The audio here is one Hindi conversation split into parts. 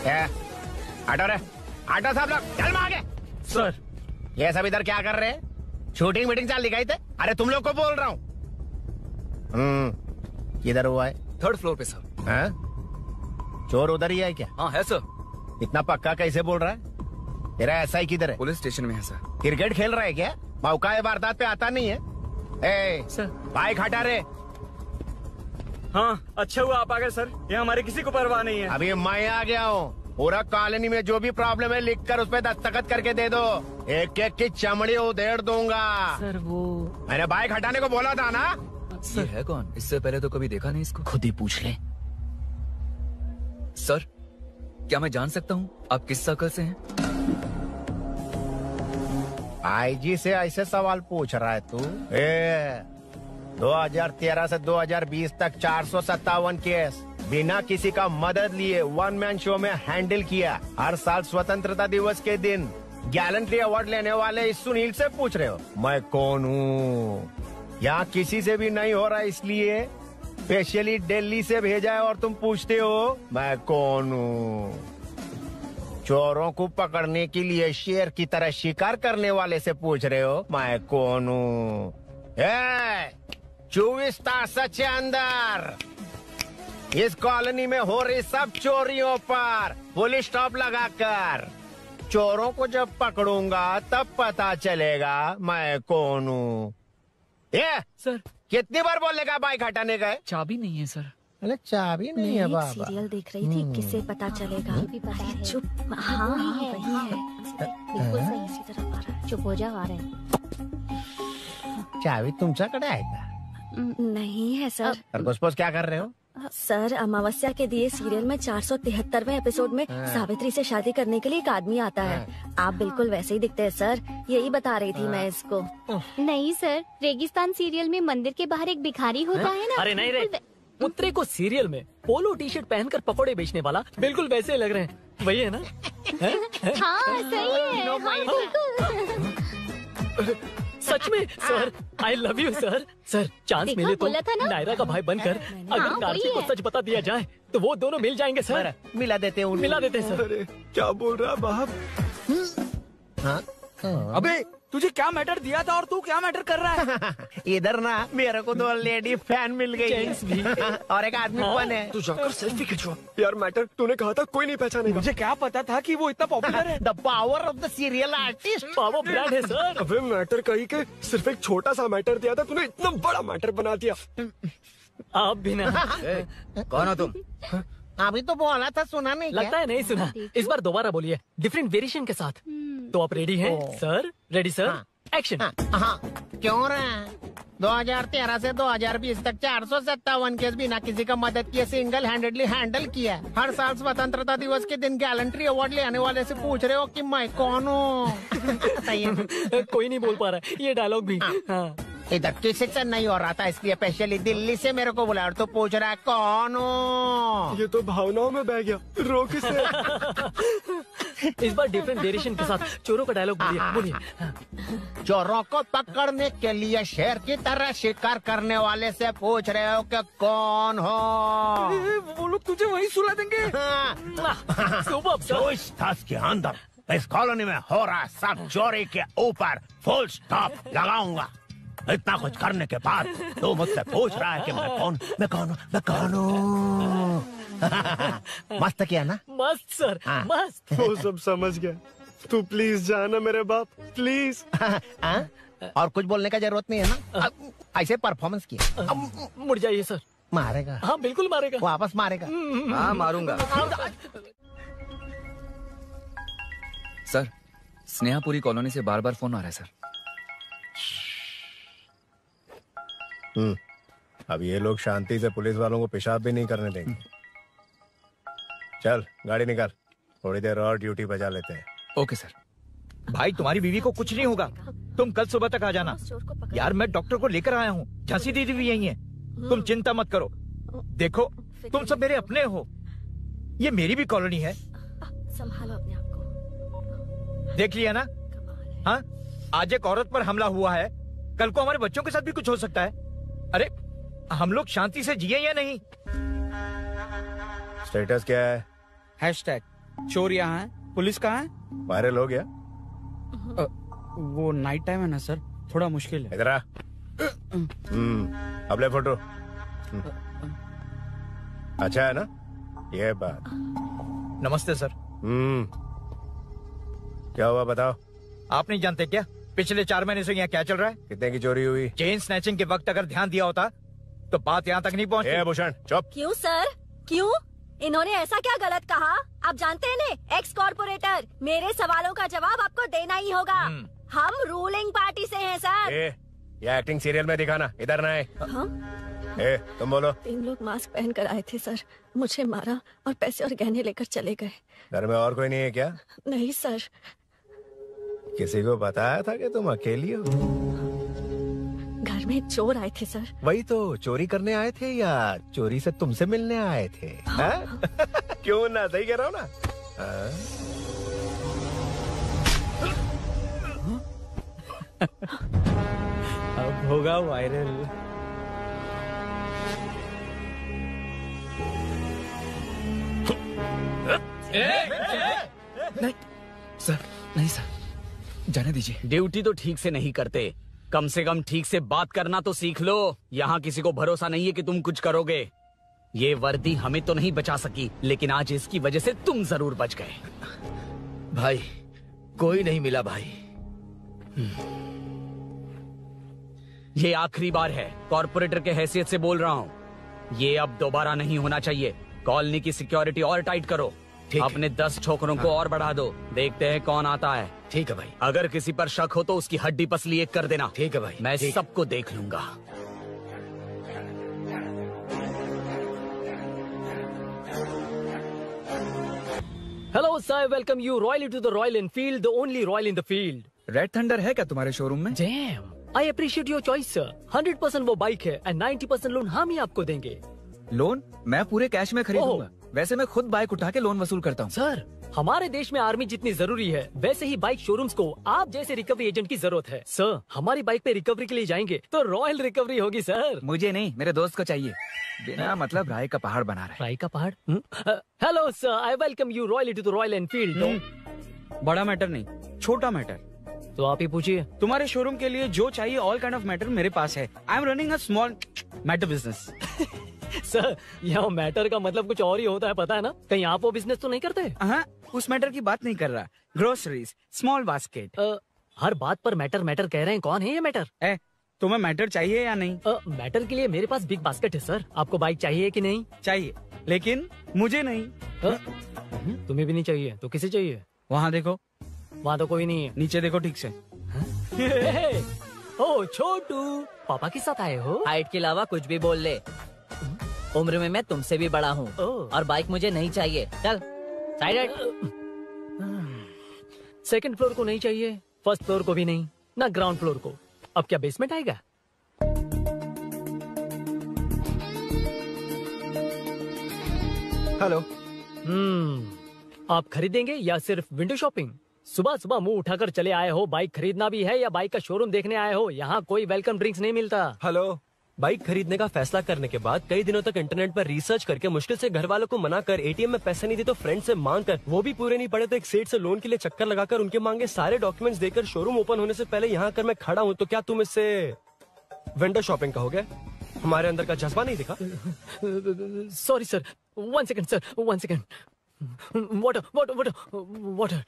हटो रे, हटो सब लोग, चल आगे। सर ये सब इधर क्या कर रहे हैं? शूटिंग मीटिंग चाल दिखाई थे? अरे तुम लोग को बोल रहा हूँ। किधर हुआ है? 3rd फ्लोर पे सर। हैं? चोर उधर ही है क्या? हाँ है सर। इतना पक्का कैसे बोल रहा है? तेरा एसआई किधर है? पुलिस स्टेशन में है सर। क्रिकेट खेल रहा है क्या? मौका वारदात पे आता नहीं है? ए, सर बाइक हटा रे। हाँ अच्छा हुआ आप आ गए सर, ये हमारे किसी को परवाह नहीं है। अभी मैं आ गया हूँ। पूरा कॉलोनी में जो भी प्रॉब्लम है लिख कर उस पर दस्तखत करके दे दो। एक एक की चमड़ी उधेड़ दूंगा। सर वो मैंने बाइक हटाने को बोला था ना? ये है कौन? इससे पहले तो कभी देखा नहीं इसको। खुद ही पूछ ले। सर क्या मैं जान सकता हूँ आप किस सर्कल से हैं? आईजी से ऐसे सवाल पूछ रहा है तू? 2013 से 2020 तक 457 केस बिना किसी का मदद लिए 1 मैन शो में हैंडल किया। हर साल स्वतंत्रता दिवस के दिन गैलेंट्री अवार्ड लेने वाले इस सुनील से पूछ रहे हो मैं कौन हूँ? यहाँ किसी से भी नहीं हो रहा, इसलिए स्पेशली दिल्ली से भेजा है और तुम पूछते हो मैं कौन हूँ? चोरों को पकड़ने के लिए शेर की तरह शिकार करने वाले से पूछ रहे हो मैं कौन हूँ? 24 तास के अंदर इस कॉलोनी में हो रही सब चोरियों पर पुलिस स्टॉप लगाकर चोरों को जब पकड़ूंगा तब पता चलेगा मैं कौन हूँ। ये सर कितनी बार बोलेगा बाइक हटाने का? चाबी नहीं है सर। अरे चाबी नहीं है बाबा। सीरियल देख रही थी, किसे पता चलेगा? अरे चुप। हाँ वही है। बिल्कुल सही, इसी तरफ आ रहा है। चुप हो जाओ, आ रहे हैं। चाबी तुमच्याकडे आहे का? नहीं है सर। खरगोश क्या कर रहे हो? सर अमावस्या के दिए सीरियल में 473वें एपिसोड में सावित्री से शादी करने के लिए एक आदमी आता है। आप बिल्कुल वैसे ही दिखते हैं सर, यही बता रही थी मैं इसको। नहीं सर, रेगिस्तान सीरियल में मंदिर के बाहर एक भिखारी होता है ना। अरे नहीं रे, पुत्रे को सीरियल में पोलो टी शर्ट पहनकर पकोड़े बेचने वाला बिल्कुल वैसे लग रहे हैं। वही है ना? हाँ सही है। सच में sir, I love you sir. Sir chance देखा, मिले तो बोला था ना? नायरा का भाई बनकर अगर कार्तिक को सच बता दिया जाए तो वो दोनों मिल जाएंगे सर। मिला देते हैं, मिला देते हैं सर। अरे क्या बोल रहा बाप? हाँ? अबे तुझे क्या मैटर दिया था और तू क्या मैटर कर रहा है? इधर ना मेरे को 2 लेडी फैन मिल गई और एक आदमी कौन है? तू जाकर सेल्फी खिंचवा। यार मैटर तूने कहा था कोई नहीं पहचानेगा। मुझे क्या पता था कि वो इतना पॉपुलर है। The power of the serial artist. Power brand है सर। अबे मैटर कही के सिर्फ एक छोटा सा मैटर दिया था, तूने इतना बड़ा मैटर बना दिया। आप भी ना। कौन हो तुम? अभी तो बोला था, सुना नहीं लगता है नहीं सुना। इस बार दोबारा बोलिए डिफरेंट वेरिएशन के साथ। तो आप रेडी हैं सर? Ready sir, action. हाँ क्यों रहा? 2013 से 2020 तक 457 केस बिना किसी का मदद किए सिंगल हैंडेडली हैंडल किया। हर साल स्वतंत्रता दिवस के दिन गैलेंट्री अवार्ड लेने वाले से पूछ रहे हो कि मैं कौन हूँ? कोई नहीं बोल पा रहा है ये डायलॉग भी। हाँ। इधर किसी से नहीं हो रहा था, इसलिए स्पेशली दिल्ली से मेरे को बुलाया और तू पूछ रहा है कौन हूँ? ये तो भावनाओं में बह गया। रोक इसे। इस बार डिफरेंट वेरिएशन के साथ चोरों का डायलॉग बोलिए। चोरों को पकड़ने के लिए शेर की तरह शिकार करने वाले से पूछ रहे हो कि कौन हो? वो लोग तुझे वहीं सुला देंगे। सुबह 24 तास के अंदर इस कॉलोनी में हो रहा सब चोरी के ऊपर फुल स्टॉप लगाऊंगा। इतना कुछ करने के बाद तू मुझसे पूछ रहा है कि मैं कौन हूँ? मस्त किया ना? मस्त सर, मस्त। वो सब समझ गया। तू प्लीज जाना मेरे बाप, प्लीज। और कुछ बोलने का जरूरत नहीं है ना? ऐसे परफॉर्मेंस किया। मुड़ जाइए सर। मारेगा? हाँ बिल्कुल मारेगा। वापस मारेगा? हाँ मारूंगा। सर स्नेहापुरी कॉलोनी से बार बार फोन आ रहा है सर। अब ये लोग शांति से पुलिस वालों को पेशाब भी नहीं करने देंगे। चल गाड़ी निकाल, थोड़ी देर और ड्यूटी बजा लेते हैं। Okay sir. भाई तुम्हारी बीवी को कुछ नहीं होगा, तुम कल सुबह तक आ जाना। यार मैं डॉक्टर को लेकर आया हूँ, झांसी दीदी भी यही है, तुम चिंता मत करो। देखो तुम सब मेरे अपने हो, ये मेरी भी कॉलोनी है। संभालो अपने आप को। देख लिया ना? हाँ आज एक औरत पर हमला हुआ है, कल को हमारे बच्चों के साथ भी कुछ हो सकता है। अरे हम लोग शांति से जिए या नहीं? स्टेटस क्या है? हैशटैग चोर यहाँ है, पुलिस कहाँ है? वायरल हो गया। वो नाइट टाइम है ना सर, थोड़ा मुश्किल है। इधर आ। अब ले फोटो। अच्छा है ना ये बात? नमस्ते सर। क्या हुआ बताओ। आप नहीं जानते क्या पिछले 4 महीने से यहाँ क्या चल रहा है? कितने की चोरी हुई? चेन स्नैचिंग के वक्त अगर ध्यान दिया होता तो बात यहाँ तक नहीं पहुँची। भूषण चुप। क्यों सर, क्यों? इन्होंने ऐसा क्या गलत कहा? आप जानते हैं ना, एक्स कॉर्पोरेटर, मेरे सवालों का जवाब आपको देना ही होगा। हम रूलिंग पार्टी से हैं सर। ये एक्टिंग सीरियल में दिखाना, इधर ना आए। तुम बोलो। 3 लोग मास्क पहन कर आए थे सर, मुझे मारा और पैसे और गहने लेकर चले गए। घर में और कोई नहीं है क्या? नहीं सर। किसी को बताया था कि तुम अकेली हो? घर में चोर आए थे सर। वही तो, चोरी करने आए थे या चोरी से तुमसे मिलने आए थे? हाँ? क्यों ना, सही कह रहा हूँ ना? अब होगा वायरल। नहीं सर, नहीं सर, जाने दीजिए। ड्यूटी तो ठीक से नहीं करते, कम से कम ठीक से बात करना तो सीख लो। यहाँ किसी को भरोसा नहीं है कि तुम कुछ करोगे। ये वर्दी हमें तो नहीं बचा सकी, लेकिन आज इसकी वजह से तुम जरूर बच गए। भाई कोई नहीं मिला भाई। ये आखिरी बार है, कॉर्पोरेटर के हैसियत से बोल रहा हूँ। ये अब दोबारा नहीं होना चाहिए। कॉलोनी की सिक्योरिटी और टाइट करो। अपने 10 छोकरों को और बढ़ा दो, देखते हैं कौन आता है। ठीक है भाई। अगर किसी पर शक हो तो उसकी हड्डी पसली एक कर देना। ठीक है भाई। मैं सबको देख लूंगा। Hello sir, welcome you royally to the Royal Enfield, the only royal in the field. Red thunder है क्या तुम्हारे शोरूम में? Damn, I appreciate your choice sir. 100% वो बाइक है एंड 90% लोन हम ही आपको देंगे। लोन? मैं पूरे कैश में खरीदूंगा। वैसे मैं खुद बाइक उठा के लोन वसूल करता हूँ। सर, हमारे देश में आर्मी जितनी जरूरी है, वैसे ही बाइक शोरूम्स को आप जैसे रिकवरी एजेंट की जरूरत है। सर, हमारी बाइक पे रिकवरी के लिए जाएंगे तो रॉयल रिकवरी होगी सर। मुझे नहीं, मेरे दोस्त को चाहिए। बिना मतलब राय का पहाड़ बना रहा है। राय का पहाड़? Hello sir, I welcome you royally to the Royal Enfield. बड़ा मैटर नहीं, छोटा मैटर। तो आप ही पूछिए। तुम्हारे शोरूम के लिए जो चाहिए ऑल काइंड ऑफ मैटर मेरे पास है। I am running a small matter business. Sir, यहाँ मैटर का मतलब कुछ और ही होता है, पता है ना? कहीं आप वो बिजनेस तो नहीं करते? हाँ, उस मैटर की बात नहीं कर रहा। Groceries, small basket. हर बात पर मैटर मैटर कह रहे हैं, कौन है ये मैटर? तुम्हें मैटर चाहिए या नहीं? मैटर के लिए मेरे पास बिग बास्केट है सर। आपको बाइक चाहिए कि नहीं? चाहिए, लेकिन मुझे नहीं। तुम्हें भी नहीं चाहिए तो किसे चाहिए? वहाँ देखो। वहाँ तो कोई नहीं है। नीचे देखो ठीक से। ओ छोटू, पापा के साथ आए हो? हाइट के अलावा कुछ भी बोल ले। उम्र में मैं तुमसे भी बड़ा हूँ और बाइक मुझे नहीं चाहिए। चल साइड। सेकंड फ्लोर को नहीं चाहिए, फर्स्ट फ्लोर को भी नहीं, ना ग्राउंड फ्लोर को। अब क्या बेसमेंट आएगा? हेलो। आप खरीदेंगे या सिर्फ विंडो शॉपिंग? सुबह सुबह मुंह उठाकर चले आए हो। बाइक खरीदना भी है या बाइक का शोरूम देखने आए हो? यहाँ कोई वेलकम ड्रिंक्स नहीं मिलता। हेलो। बाइक खरीदने का फैसला करने के बाद कई दिनों तक इंटरनेट पर रिसर्च करके मुश्किल से घर वालों को मना कर, एटीएम में पैसे नहीं दी तो फ्रेंड से मांग कर, वो भी पूरे नहीं पड़े तो एक सेठ से लोन के लिए चक्कर लगाकर उनके मांगे सारे डॉक्यूमेंट्स देकर शोरूम ओपन होने से पहले यहाँ कर मैं खड़ा हूँ, तो क्या तुम इससे वेंडर शॉपिंग कहोगे? हमारे अंदर का जज्बा नहीं दिखा? Sorry sir, 1 second sir, 1 second. Water water water water.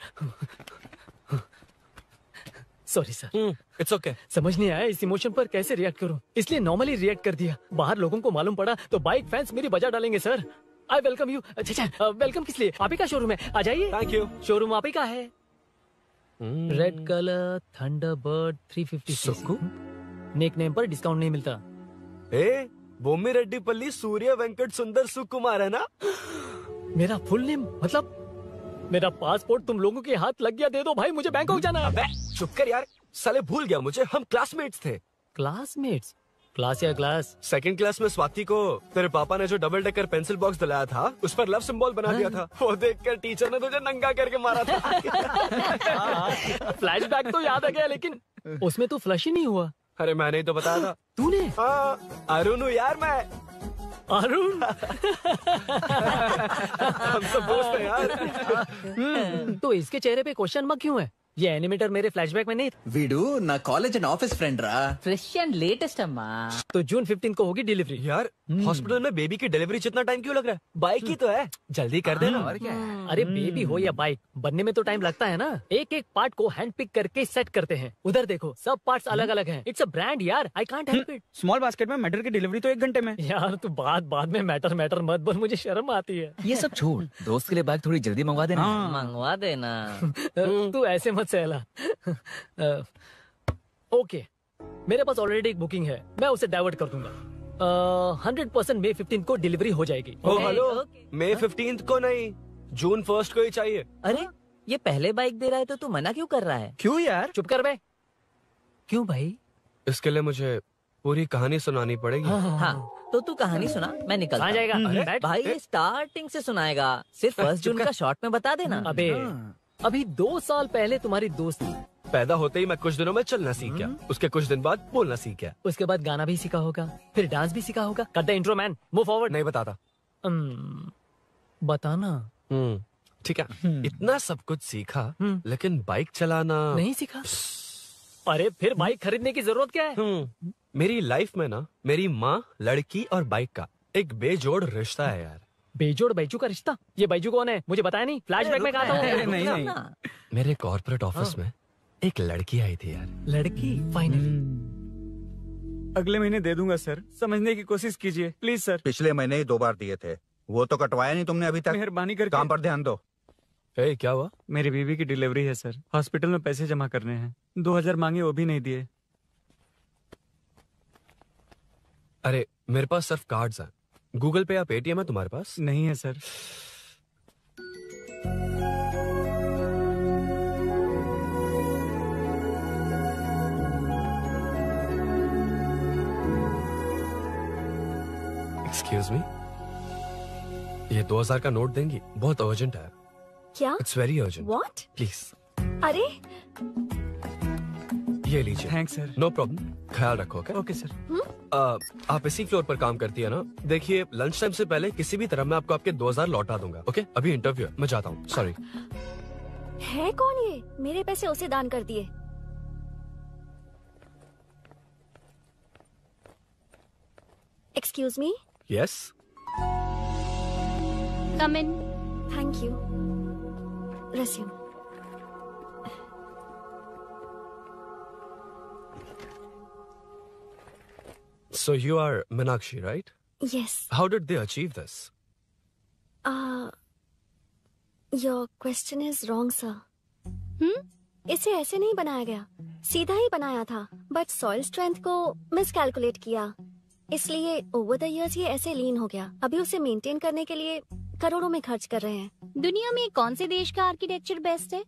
Sorry sir. It's okay. समझ नहीं आया इस इमोशन पर कैसे रिएक्ट करूं, इसलिए नॉर्मली रिएक्ट कर दिया। बाहर लोगों को मालूम पड़ा तो बाइक फैंस मेरी बजा डालेंगे सर। I welcome you. अच्छा, वेलकम किस लिए? आप ही का शोरूम है, आ जाइए। Thank you. शोरूम आप ही का है। Red colour, Thunderbird, 350। Sukku? Nickname पर डिस्काउंट नहीं मिलता। बोम्मी रेड्डी पल्ली सूर्य वेंकट सुंदर सुकुमार है ना? मेरा फुल नेम मतलब? मेरा पासपोर्ट तुम लोगों के हाथ लग गया, दे दो भाई, मुझे बैंकॉक जाना है। अबे चुप कर यार, साले भूल गया मुझे, हम क्लासमेट्स थे। क्लासमेट्स? क्लास या क्लास? सेकंड क्लास में स्वाति को तेरे पापा ने जो डबल डेकर पेंसिल बॉक्स दिलाया था उस पर लव सिंबल बना दिया था। वो देखकर टीचर ने तुझे नंगा करके मारा था। फ्लैशबैक तो याद आ गया, लेकिन उसमें तो फ्लश ही नहीं हुआ। अरे मैंने ही तो बताया था। तूने? हाँ, अरुण हूँ यार मैं। अरुण हम सब दोस्त हैं यार। तो इसके चेहरे पे क्वेश्चन मार्क क्यों है? ये एनिमेटर मेरे फ्लैशबैक में नहीं था। వీడు నా కాలేజ్ అండ్ ఆఫీస్ ఫ్రెండ్ రా. फ्रेश एंड लेटेस्ट अम्मा. तो जून 15 को होगी डिलीवरी। यार हॉस्पिटल में बेबी की डिलीवरी जितना टाइम क्यों लग रहा है? बाइक ही तो है, जल्दी कर देना। और क्या है? अरे बेबी हो या बाइक, बनने में तो टाइम लगता है ना। एक एक पार्ट को हैंड पिक करके सेट करते हैं। उधर देखो सब पार्ट्स अलग अलग हैं। इट्स अ ब्रांड यार, I can't help it. Small basket में मैटर की डिलीवरी तो 1 घंटे में। यार तू बाद में मैटर मत बोल, मुझे शर्म आती है। ये सब छोड़, दोस्त के लिए बाइक थोड़ी जल्दी मंगवा देना। मंगवा देना। तू ऐसे मत सहला। ओके, मेरे पास ऑलरेडी एक बुकिंग है, मैं उसे डाइवर्ट कर दूंगा। 100% मई 15 को डिलीवरी हो जाएगी। ओ हेलो, मई 15 को नहीं, जून 1 को ही चाहिए। अरे ये पहले बाइक दे रहा है तो तू मना क्यों कर रहा है? क्यों यार? चुप कर बे। क्यों भाई? इसके लिए मुझे पूरी कहानी सुनानी पड़ेगी। हाँ तो तू कहानी सुना, मैं निकलता कहाँ जाएगा? हूँ। बैठ। भाई ये स्टार्टिंग से सुनाएगा, सिर्फ 1 जून का शॉर्ट में बता देना। अबे अभी 2 साल पहले तुम्हारी दोस्ती, पैदा होते ही मैं कुछ दिनों में चलना सीख गया, उसके कुछ दिन बाद बोलना सीख गया। उसके बाद गाना भी सीखा होगा, फिर डांस भी सीखा होगा। Cut the intro man, move forward. नहीं बताता। बताना। ठीक है, इतना सब कुछ सीखा लेकिन बाइक चलाना नहीं सीखा। अरे फिर बाइक खरीदने की जरूरत क्या है? मेरी लाइफ में ना मेरी माँ, लड़की और बाइक का एक बेजोड़ रिश्ता है यार। बेजोड़ बैजू का रिश्ता? ये बैजू कौन है? मुझे बताया नहीं। फ्लैशबैक में कहा था। नहीं। मेरे कॉर्पोरेट ऑफिस में एक लड़की आई थी यार। लड़की? फाइनली अगले महीने दे दूंगा सर, समझने की कोशिश कीजिए प्लीज सर। पिछले महीने ही 2 बार दिए थे, वो तो कटवाया नहीं तुमने अभी तक। मेहरबानी करके काम पर ध्यान दो। क्या हुआ? मेरी बीवी की डिलीवरी है सर, हॉस्पिटल में पैसे जमा करने हैं। 2000 मांगे, वो भी नहीं दिए। अरे मेरे पास सिर्फ कार्ड्स हैं। गूगल पे या पेटीएम है तुम्हारे पास? नहीं है सर। एक्सक्यूज मी, ये 2000 का नोट देंगी? बहुत अर्जेंट है। क्या? It's very urgent. What? Please. अरे ये लीजिए। Thanks sir. नो प्रॉब्लम, ख्याल रखो। Okay sir. आप इसी फ्लोर पर काम करती है ना? देखिए लंच टाइम से पहले किसी भी तरह मैं आपको आपके 2000 लौटा दूंगा। ओके, अभी इंटरव्यू है, मैं जाता हूँ। सॉरी। है कौन ये? मेरे पैसे उसे दान कर दिए। Excuse me. Yes. Come in. Thank you. Resume. So you are Meenakshi, right? Yes. How did they achieve this? Your question is wrong, sir. इसे ऐसे नहीं बनाया गया, सीधा ही बनाया था, बट सॉइल स्ट्रेंथ को मिसकैलकुलेट किया, इसलिए ओवर द इयर्स ये ऐसे लीन हो गया। अभी उसे मेंटेन करने के लिए करोड़ों में खर्च कर रहे हैं। दुनिया में कौन से देश का आर्किटेक्चर बेस्ट है?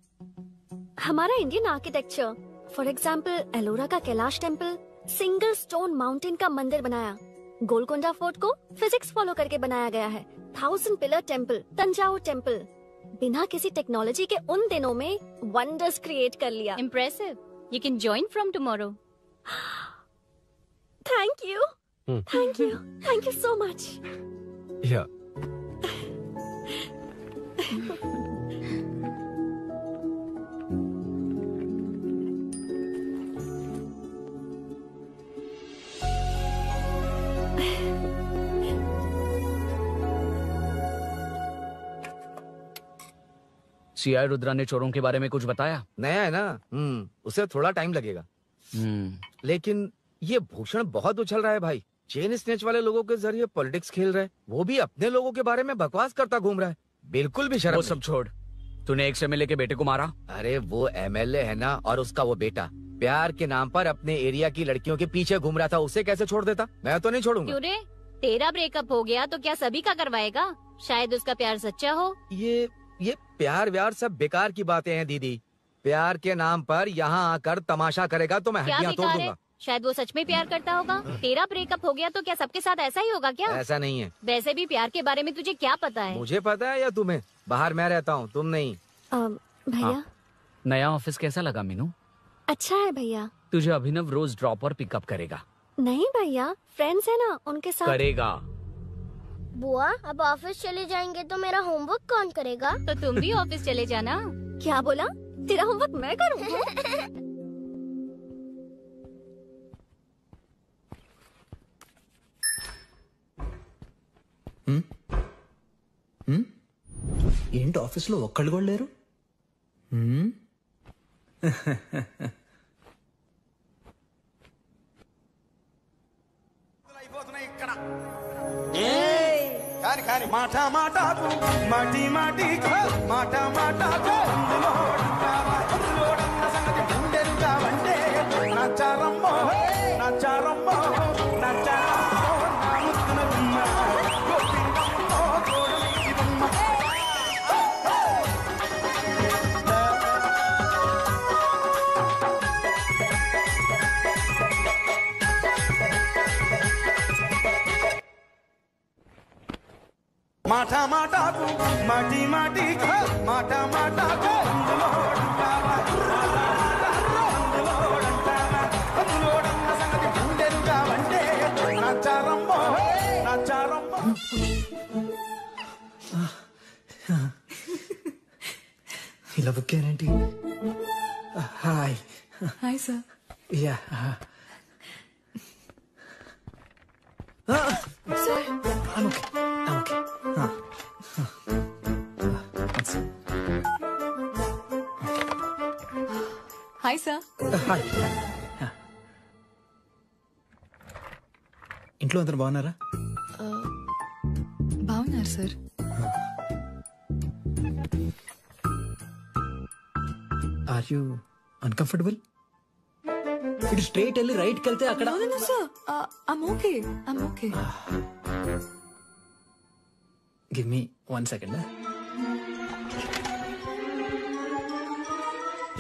हमारा Indian architecture. For example Ellora का Kailash temple, single stone mountain का मंदिर बनाया। गोलकोंडा फोर्ट को फिजिक्स फॉलो करके बनाया गया है। 1000 पिलर टेम्पल, तंजावुर टेम्पल, बिना किसी टेक्नोलॉजी के उन दिनों में वंडर्स क्रिएट कर लिया। Impressive. You can join from tomorrow. Thank you. Thank you. Thank you so much. Yeah. CI Rudra ने चोरों के बारे में कुछ बताया? नया है ना, उसे थोड़ा टाइम लगेगा। लेकिन ये भूषण बहुत उछल रहा है भाई। चेन स्नेच वाले लोगों के जरिए पॉलिटिक्स खेल रहा है, वो भी अपने लोगों के बारे में बकवास करता घूम रहा है। बिल्कुल भी शर्म वो सब छोड़, तूने एक एमएलए के बेटे को मारा? अरे वो एमएलए है ना, और उसका वो बेटा प्यार के नाम पर अपने एरिया की लड़कियों के पीछे घूम रहा था, उसे कैसे छोड़ देता? मैं तो नहीं छोड़ूंगा। क्यों रे? तेरा ब्रेकअप हो गया तो क्या सभी का करवाएगा? शायद उसका प्यार सच्चा हो। ये प्यार व्यार सब बेकार की बातें हैं दीदी। प्यार के नाम पर यहाँ आकर तमाशा करेगा तो मैं क्या हड्डियाँ तोड़ बेकार है? दूंगा। शायद वो सच में प्यार करता होगा। तेरा ब्रेकअप हो गया तो क्या सबके साथ ऐसा ही होगा क्या? ऐसा नहीं है। वैसे भी प्यार के बारे में तुझे क्या पता है? मुझे पता है या तुम्हें? बाहर मैं रहता हूँ, तुम नहीं। भैया नया ऑफिस कैसा लगा मीनू? अच्छा है भैया। तुझे अभिनव रोज ड्रॉप और पिकअप करेगा? नहीं भैया, फ्रेंड्स है ना, उनके साथ करेगा। बुआ अब ऑफिस चले जाएंगे तो मेरा होमवर्क कौन करेगा? तो तुम भी ऑफिस चले जाना। क्या बोला? तेरा होमवर्क मैं करूँ? ఏంటి ఆఫీస్లో ఒక్కళ్ళు కూడా లేరు? కాని మాట మాటకు మాటి మాటికు మాట మాటకు అందులోడన్న సంగతి గుండెరుగా వండే నచ్చారమ్మో నచ్చారమ్మో నచ్చారమ్మో నా ముద్దున గుమ్మ గోపింగమ్మో గోడలి బొమ్మ మాట మాటకు మాటి మాటికు మాట మాటకు అందులోడన్న సంగతి గుండెరుగా వండే నచ్చారమ్మో నచ్చారమ్మో. ఇలా బుక్ అయ్యారేంటి? Hi. Hi sir. Yeah. Sir. I'm okay. Hi sir. Hi. ఇంట్లో అందరు బాగున్నారా? బాగున్నారు సార్. Are you uncomfortable? ఇటు స్ట్రైట్ వెళ్ళి రైట్కి వెళ్తే అక్కడ. No, sir. I'm okay. Give me 1 second.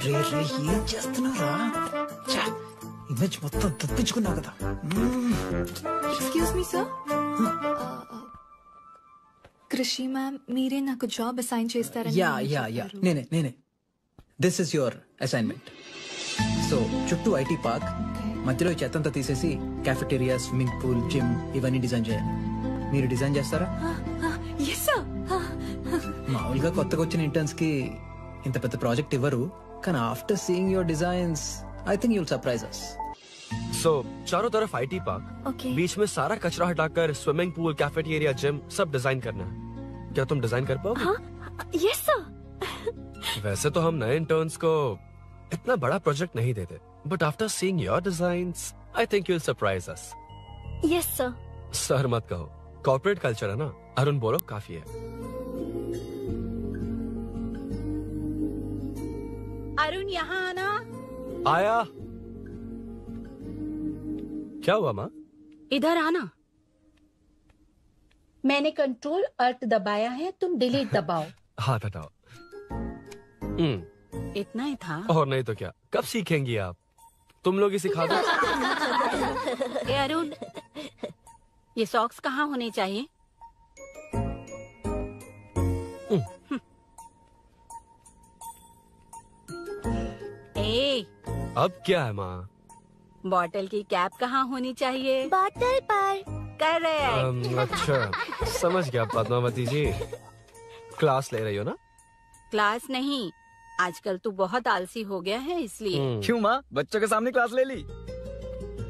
రే ఏం చేస్తున్నారా? ఇమేజ్ మొత్తం తప్పించుకున్నా కదా. Excuse me sir. Krishi ma'am మీరే నాకు జాబ్ అసైన్ చేస్తారని. యా నేనే. This is your assignment. So చుట్టూ ఐటీ పార్క్, మధ్యలో ఈ చెత్తంతా తీసేసి క్యాఫెటేరియా, స్విమ్మింగ్ పూల్, జిమ్ ఇవన్నీ డిజైన్ చేయాలి. మీరు డిజైన్ చేస్తారా? yes sir. మామూలుగా కొత్తగా వచ్చిన ఇంటర్న్స్ కి ఇంత పెద్ద ప్రాజెక్ట్ ఇవ్వరు, కానీ after seeing your designs I think you'll surprise us. So, चारों तरफ आईटी पार्क, बीच में सारा कचरा हटाकर स्विमिंग पूल, कैफेटेरिया, जिम सब डिजाइन करना है. क्या तुम डिजाइन कर पाओगे? Yes sir. वैसे तो हम नए इंटर्न्स को इतना बड़ा प्रोजेक्ट नहीं देते, but after seeing your designs I think you'll surprise us. Yes sir. Sir मत कहो, कॉर्पोरेट कल्चर है ना. अरुण बोलो काफी है. अरुण यहाँ आना. आया. क्या हुआ माँ? इधर आना. मैंने कंट्रोल अल्ट दबाया है, तुम डिलीट दबाओ. हाथ हटाओ. इतना ही था. और नहीं तो क्या, कब सीखेंगी आप? तुम लोग ही सिखा दो. ए अरुण, ये सॉक्स कहाँ होने चाहिए? ए, अब क्या है माँ? बॉटल की कैप कहाँ होनी चाहिए? बॉटल पर. करेक्ट. अच्छा, समझ गया पद्मावती जी. क्लास ले रही हो ना? क्लास नहीं, आजकल तू बहुत आलसी हो गया है इसलिए. क्यों माँ, बच्चों के सामने क्लास ले ली?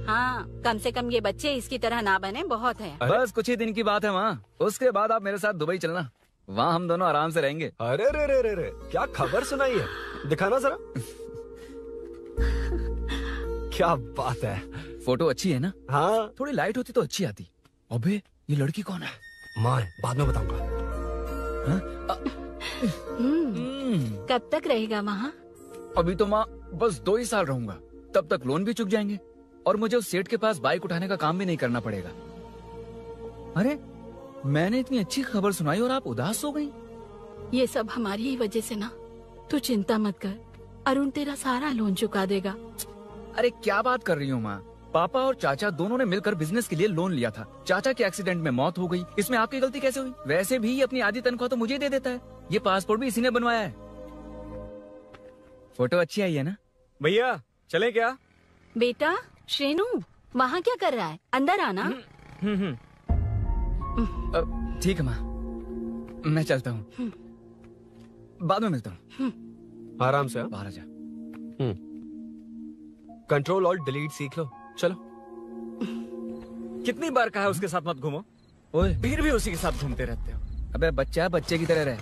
हाँ, कम से कम ये बच्चे इसकी तरह ना बने, बहुत है. बस कुछ ही दिन की बात है माँ, उसके बाद आप मेरे साथ दुबई चलना. वहाँ हम दोनों आराम से रहेंगे. अरे रे रे रे रे, क्या खबर सुनाई है? दिखाना जरा. क्या बात है. फोटो अच्छी है ना? हाँ. थोड़ी लाइट होती तो अच्छी आती. अबे ये लड़की कौन है? माँ, बाद में बताऊंगा. कब तक रहेगा वहाँ? अभी तो माँ बस 2 ही साल रहूंगा, तब तक लोन भी चुक जाएंगे और मुझे उस सेठ के पास बाइक उठाने का काम भी नहीं करना पड़ेगा. अरे मैंने इतनी अच्छी खबर सुनाई और आप उदास हो गई. ये सब हमारी ही वजह से ना. तू चिंता मत कर, अरुण तेरा सारा लोन चुका देगा. अरे क्या बात कर रही हो माँ? पापा और चाचा दोनों ने मिलकर बिजनेस के लिए लोन लिया था. चाचा के एक्सीडेंट में मौत हो गई, इसमें आपकी गलती कैसे हुई? वैसे भी अपनी आधी तनख्वाह तो मुझे दे देता है. ये पासपोर्ट भी इसी ने बनवाया है. फोटो अच्छी आई है ना? भैया चले क्या? बेटा श्रेनु, वहाँ क्या कर रहा है? अंदर आना. ठीक है माँ, मैं चलता हूँ, बाद में मिलता हूँ। आराम से बाहर आ जा। कंट्रोल ऑल्ट डिलीट सीख लो। चलो। कितनी बार कहा उसके साथ मत घूमो, ओए फिर भी उसी के साथ घूमते रहते हो। अबे बच्चा बच्चे की तरह रहे।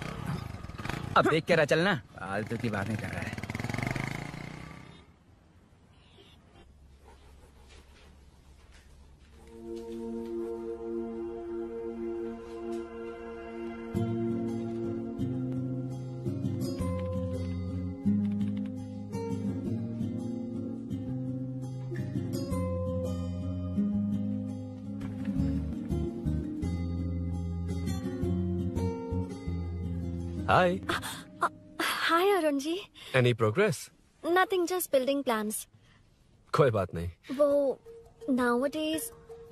अब देख के रहा चलना, फालतू की बात नहीं कर रहा है। Hi. Hi Arun ji. Any progress? Nothing, just building plans. कोई बात नहीं। वो nowadays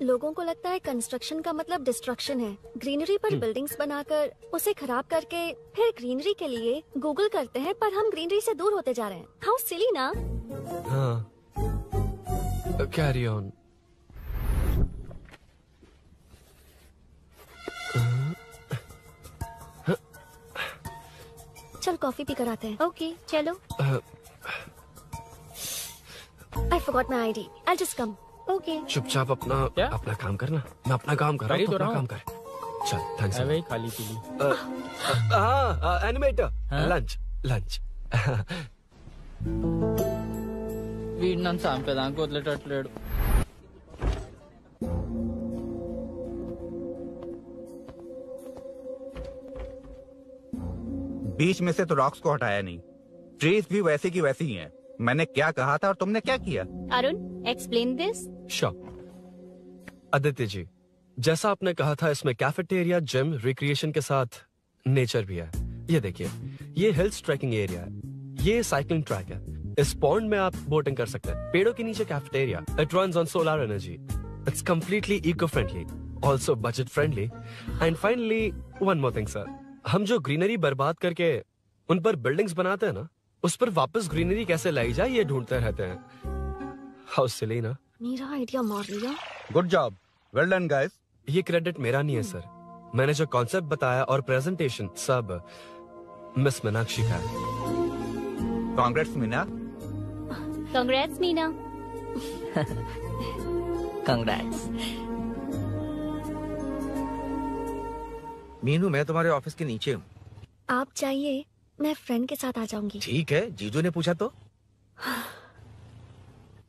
लोगों को लगता है कंस्ट्रक्शन का मतलब डिस्ट्रक्शन है। ग्रीनरी पर बिल्डिंग्स बनाकर उसे खराब करके फिर ग्रीनरी के लिए गूगल करते हैं, पर हम ग्रीनरी से दूर होते जा रहे हैं। हाउ सिली ना। हाँ। Carry on. चल कॉफी पी कर आते हैं। ओके चलो। I forgot my ID. I'll just come. Okay. चुपचाप अपना काम करना। मैं अपना काम कर रहा हूँ, अपना काम कर। चल, थैंक्स। वही खाली पीली। हाँ, एनिमेटर। लंच। వీడినంత చంపేదానికి వదిలేటట్లేడు. बीच में से तो रॉक्स को हटाया नहीं, ट्रीज भी वैसे की वैसी ही हैं। मैंने क्या कहा था और तुमने क्या किया? Arun explain this. Sure. Aditya ji, जैसा आपने कहा था, इसमें कैफेटेरिया, जिम, रिक्रिएशन के साथ नेचर भी है। ये देखिए, ये हिल्स ट्रैकिंग एरिया है, ये साइकिलिंग ट्रैक है। इस पॉन्ड में आप बोटिंग कर सकते हैं। पेड़ों के नीचे cafeteria, it runs on solar energy, it's completely eco friendly, also budget friendly. And finally one more thing sir, हम जो ग्रीनरी बर्बाद करके उन पर बिल्डिंग्स बनाते हैं ना, उस पर वापस ग्रीनरी कैसे लाई जाए ये ढूंढते रहते हैं। हाउ सिली ना। मेरा आइडिया मार लिया। Good job, well done guys. ये क्रेडिट मेरा नहीं है सर, मैंने जो कॉन्सेप्ट बताया और प्रेजेंटेशन सब मिस मीनाक्षी का है। Congrats Meena. Congrats Meena. Congrats. Meenu, मैं तुम्हारे ऑफिस के नीचे हूँ। आप चाहिए मैं फ्रेंड के साथ आ जाऊंगी। ठीक है, जीजू ने पूछा तो।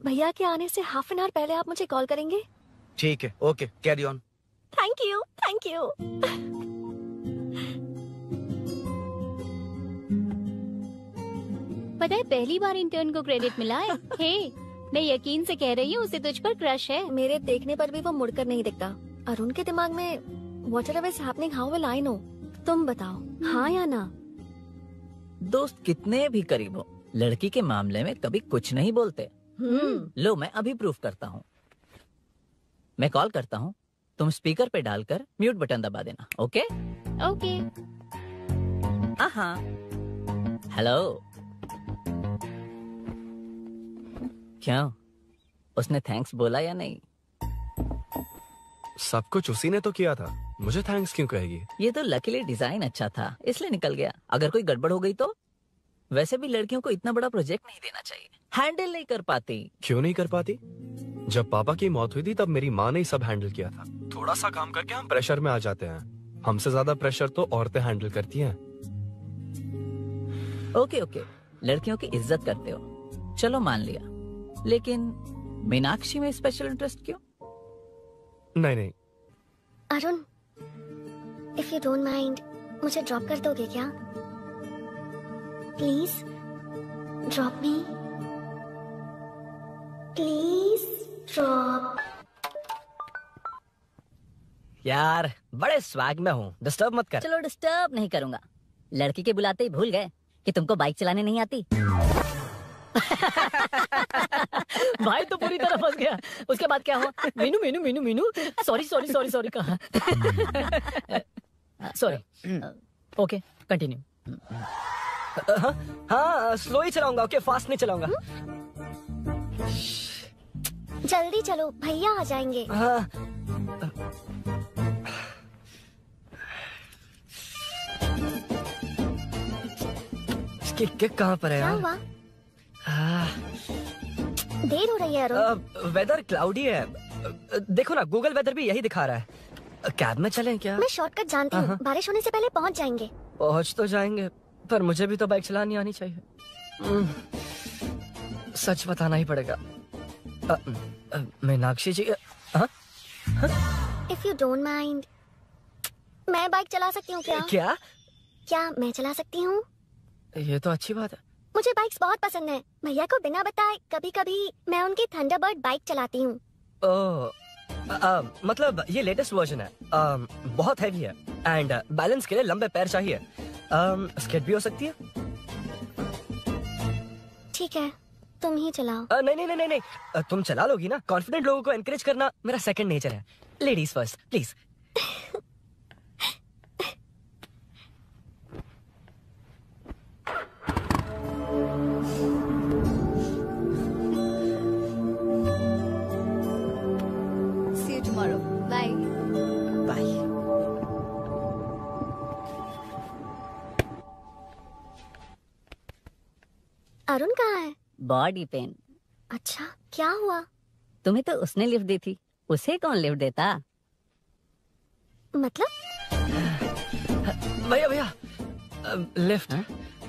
भैया के आने से हाफ एन आवर पहले आप मुझे कॉल करेंगे? ठीक है, okay, carry on. Thank you, thank you. पता है पहली बार इंटर्न को क्रेडिट मिला है। हे, मैं यकीन से कह रही हूँ उसे तुझ पर क्रश है। मेरे देखने पर भी वो मुड़कर नहीं दिखता। अरुण के दिमाग में whatever is happening, how will I know? तुम बताओ, हाँ या ना? दोस्त कितने भी करीब हो, लड़की के मामले में कभी कुछ नहीं बोलते। लो मैं अभी प्रूफ करता हूँ। मैं कॉल करता हूँ, तुम स्पीकर पे डालकर म्यूट बटन दबा देना। ओके? ओके। हाँ। हेलो। क्यों, उसने थैंक्स बोला या नहीं? सब कुछ उसी ने तो किया था, मुझे थैंक्स क्यों कहेगी? ये तो लकीली डिजाइन अच्छा था इसलिए निकल गया। अगर कोई गड़बड़ हो गई तो? वैसे भी लड़कियों को इतना बड़ा प्रोजेक्ट नहीं देना चाहिए, हैंडल नहीं कर पाती। क्यों नहीं कर पाती? जब पापा की मौत हुई थी तब मेरी माँ ने ही सब हैंडल किया था। थोड़ा सा काम करके हम प्रेशर में आ जाते हैं। हमसे ज्यादा प्रेशर तो औरतें हैंडल करती हैं। ओके ओके, लड़कियों की इज्जत करते हो, चलो मान लिया। लेकिन मीनाक्षी में स्पेशल इंटरेस्ट क्यों? नहीं। Arun, if you don't mind, मुझे ड्रॉप कर दोगे क्या? Please drop me, please drop. यार बड़े स्वैग में हूँ, डिस्टर्ब मत कर। चलो डिस्टर्ब नहीं करूंगा। लड़की के बुलाते ही भूल गए कि तुमको बाइक चलाने नहीं आती। भाई तो पूरी तरह फंस गया। उसके बाद क्या हुआ? मीनू मीनू मीनू मीनू सॉरी कहा। सॉरी। Okay continue. हाँ स्लो ही चलाऊंगा, ओके फास्ट नहीं चलाऊंगा। जल्दी चलो, भैया आ जाएंगे। इसकी किक कहाँ पर है क्या यार? हुआ? देर हो रही है अरुण। वेदर क्लाउडी है। देखो ना, गूगल वेदर भी यही दिखा रहा है। कैब में चलें क्या? मैं शॉर्टकट जानती हूँ, बारिश होने से पहले पहुँच जाएंगे। पहुँच तो जाएंगे, पर मुझे भी तो बाइक चलानी आनी चाहिए। सच बताना ही पड़ेगा। मीनाक्षी जी, इफ यू डोंट माइंड, मैं बाइक चला सकती हूँ क्या? क्या मैं चला सकती हूँ? ये तो अच्छी बात है। मुझे बाइक्स बहुत पसंद है। भैया को बिना बताए कभी कभी मैं उनकी थंडरबर्ड बाइक चलाती हूँ। मतलब ये लेटेस्ट वर्जन है। बहुत हैवी है एंड बैलेंस के लिए लंबे पैर चाहिए। स्केट भी हो सकती है। ठीक है, तुम ही चलाओ। नहीं, तुम चला लोगी ना। कॉन्फिडेंट लोगों को एनकरेज करना मेरा सेकंड नेचर है। Ladies first please. See you tomorrow. Bye. Bye. Arun कहाँ है? Body pain. अच्छा, क्या हुआ? तुम्हें तो उसने लिफ्ट दी थी, उसे कौन लिफ्ट देता? मतलब? भैया लिफ्ट।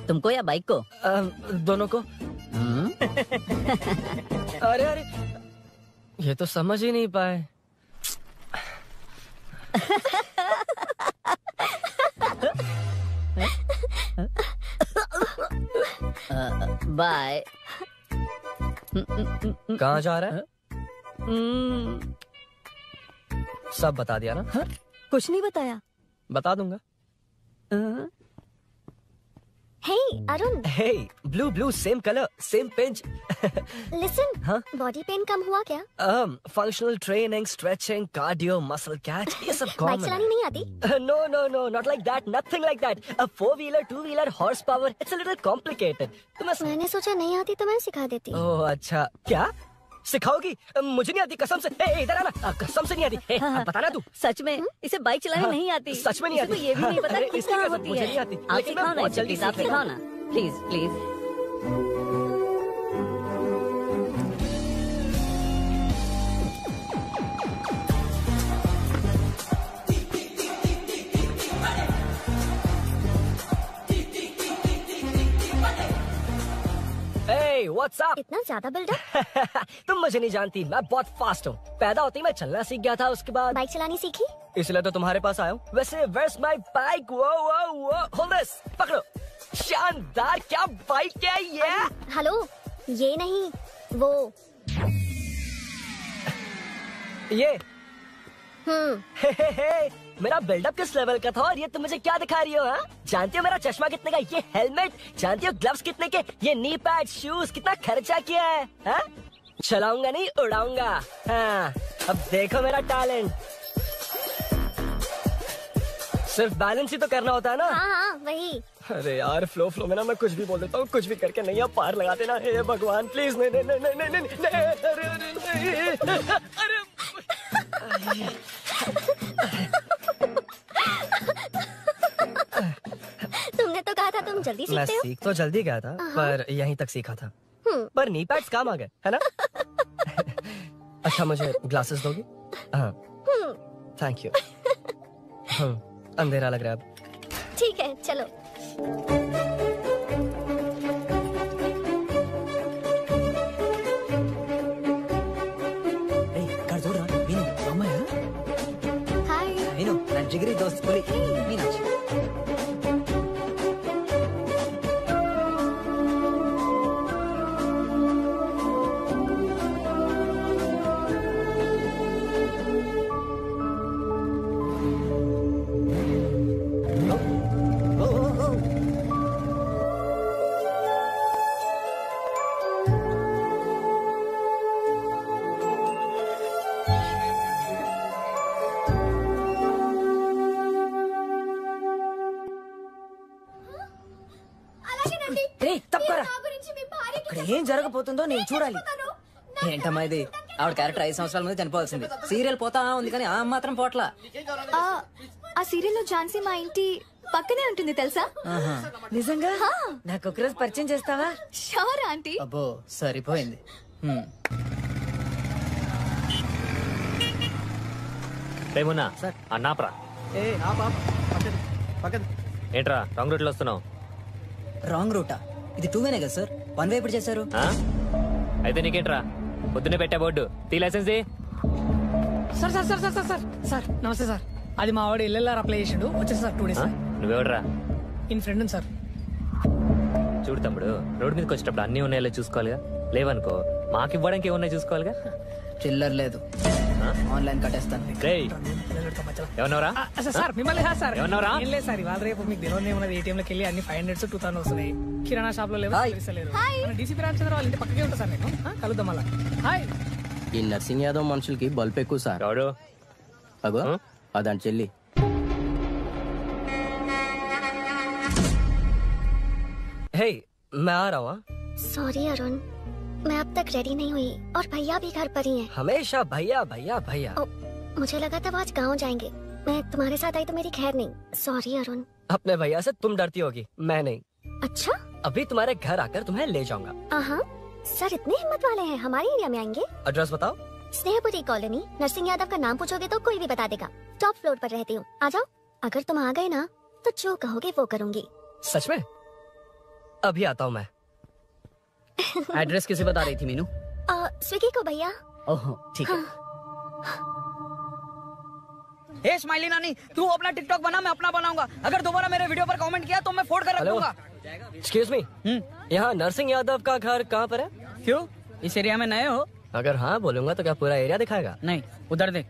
तुमको या बाइक को? दोनों को। अरे ये तो समझ ही नहीं पाए। बाय। कहाँ जा रहा है? सब बता दिया ना? कुछ नहीं बताया। बता दूंगा। Hey Arun. Hey blue same colour same pinch. Listen, body pain कम हुआ क्या? Functional training, stretching, cardio, muscle catch, ये सब कॉमन है। बाइक चलानी नहीं आती? No, not like that, nothing like that. A 4-wheeler, 2-wheeler, horsepower, it's a little complicated. मैंने सोचा नहीं आती तो मैं सिखा देती। ओह अच्छा, क्या सिखाओगी? मुझे नहीं आती कसम से। इधर आना, कसम से नहीं आती। बता ना तू। सच में इसे बाइक चलानी नहीं आती? सच में नहीं आती। ये भी नहीं पता कि इसकी कहाँ कसम, होती मुझे है। नहीं आती। आप लेकिन मैं सिखाओ ना बहुत इसे, जल्दी प्लीज आप सीख सिखाओ लूंगा। ना, प्लीज। Hey, what's up? इतना ज्यादा बिल्डअप? तुम मुझे नहीं जानती, मैं बहुत फास्ट हूँ। पैदा होते ही मैं चलना सीख गया था, उसके बाद बाइक चलानी सीखी? इसलिए तो तुम्हारे पास आया हूँ। वैसे where's my bike? वो hold this, पकड़ो। शानदार, क्या बाइक है ये? हेलो, ये नहीं, वो ये। हे, मेरा बिल्डअप किस लेवल का था और ये तुम मुझे क्या दिखा रही हो? हाँ, जानती हो मेरा चश्मा कितने का, ये हेलमेट, जानती हो ग्लव्स कितने के, ये नी पैड, शूज, कितना खर्चा किया है? हाँ? चलाऊंगा नहीं, उड़ाऊंगा। हाँ, अब देखो मेरा टैलेंट। सिर्फ बैलेंस ही तो करना होता है ना? हाँ, वही। अरे यार, फ्लो में ना मैं कुछ भी बोल देता हूँ, कुछ भी करके नहीं आप पार लगा देना। हे भगवान प्लीज, नहीं, अरे तुमने तो कहा था तुम जल्दी मैं सीखते हो। सीख तो जल्दी गया था, पर यहीं तक सीखा था। पर नी पैड्स काम आ गए, है ना? अच्छा, मुझे ग्लासेस दोगी? हाँ, थैंक यू। अंधेरा लग रहा है अब। ठीक है, चलो। कर दो ना, मीनू, मामा है? हाय। मीनू, ना जिगरी दोस्त बोली, मीनाक्षी। ఏం జరగబోతుందో నేను చూడాలి. ఏంటమ్మా ఇది? ఆవిడ క్యారెక్టర్ 5 సంవత్సరాల ముందు చనిపోవాల్సింది. సీరియల్ పోతా ఉంది కానీ ఆ మాత్రం పోట్లా. ఆ సీరియల్లో ఝాన్సీ మా ఇంటి పక్కనే ఉంటుంది తెలుసా? నిజంగా నాకు ఒక రోజు పరిచయం చేస్తావా? Sure aunty. అబ్బో సరిపోయింది. రేమున్నా అన్నాప్రా. ఏంట్రా రాంగ్ రూట్ లో వస్తున్నావు? రాంగ్ రూటా? ఇది 2 వేనే కదా సార్, 1 వే ఎప్పుడు చేశారు? అయితే నీకేంట్రా పొద్దున్నే పెట్టే బోర్డు తీ లైసెన్స్ ది. Sir sir sir sir sir sir sir namaste sir. అది మా వాడు ఎల్ఎల్ఆర్ అప్లై చేసాడు, వచ్చేసి సార్ 2 డేస్. నువ్వెవడరా? In friend sir. చూడు తమ్ముడు, రోడ్ మీదకి వచ్చేటప్పుడు అన్ని ఉన్నాయో చూసుకోవాలిగా, లేవనుకో మాకు ఇవ్వడానికి ఏమున్నాయి చూసుకోవాలిగా. చిల్లర లేదు, ఆన్లైన్ కట్టేస్తాను. ఏమన్నారా సార్? మిమ్మల్ని కాదు సార్. ఏమన్నారా? ఏం లేదు సార్, ఇవాళ రేపు మీకు తెలియదు ఏమన్నది. ఏటీఎం లోకి వెళ్ళి అన్ని 500 2,000 వస్తున్నాయి. కిరాణా షాప్ లో లేవు, డీసీపీ రామచంద్ర వాళ్ళ ఇంటి పక్కకే ఉంటా సార్. నేను కలుద్దాం అలా. హాయ్. ఈ నర్సింగ్ యాదవ్ మనుషులకి బల్బ్ ఎక్కువ సార్. అగో అదాని చెల్లి. हे मैं आ रहा हूँ. सॉरी अरुण, मैं अब तक रेडी नहीं हुई और भैया भी घर पर ही हैं। हमेशा भैया भैया भैया। मुझे लगा था वो आज गाँव जाएंगे, मैं तुम्हारे साथ आई तो मेरी खैर नहीं। सॉरी अरुण। अपने भैया से तुम डरती होगी, मैं नहीं। अच्छा? अभी तुम्हारे घर आकर तुम्हें ले जाऊंगा। हाँ सर, इतने हिम्मत वाले हैं, हमारे एरिया में आएंगे? एड्रेस बताओ। स्नेहपुरी कॉलोनी, नरसिंह यादव का नाम पूछोगे तो कोई भी बता देगा। टॉप फ्लोर पर रहती हूँ, आ जाओ। अगर तुम आ गए ना तो जो कहोगे वो करूँगी। सच में? अभी आता हूँ मैं। एड्रेस किसे बता रही थी मीनू? स्विगी को भैया। ओह ठीक है। हे स्माइली नानी, तू अपना टिकटॉक बना, मैं अपना बनाऊंगा। अगर दोबारा मेरे वीडियो पर कमेंट किया तो मैं फोड़ कर रख दूंगा। एक्सक्यूज मी, यहाँ नरसिंह यादव का घर कहाँ पर है? क्यों, इस एरिया में नए हो? अगर हाँ बोलूंगा तो क्या पूरा एरिया दिखाएगा? नहीं, उधर देख।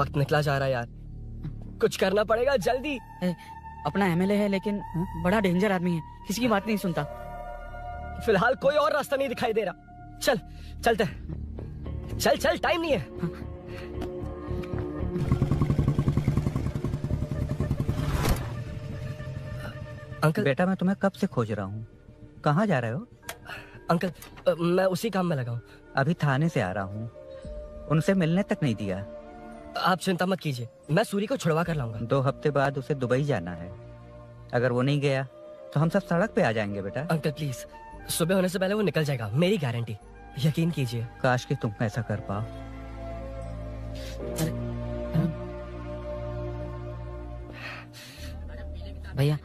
वक्त निकला जा रहा है यार, कुछ करना पड़ेगा जल्दी। अपना एमएलए है लेकिन बड़ा डेंजर आदमी है, किसी की बात नहीं सुनता। फिलहाल कोई और रास्ता नहीं दिखाई दे रहा। चल चलते हैं, चल चल, टाइम नहीं है। अंकल बेटा, मैं तुम्हें कब से खोज रहा हूँ, कहाँ जा रहे हो? अंकल मैं उसी काम में लगा हूँ। अभी थाने से आ रहा हूँ, उनसे मिलने तक नहीं दिया। आप चिंता मत कीजिए, मैं सूरी को छुड़वा कर लाऊंगा। 2 हफ्ते बाद उसे दुबई जाना है, अगर वो नहीं गया तो हम सब सड़क पे आ जाएंगे बेटा। अंकल प्लीज, सुबह होने से पहले वो निकल जाएगा, मेरी गारंटी, यकीन कीजिए। काश कि तुम ऐसा कर पाओ। भैया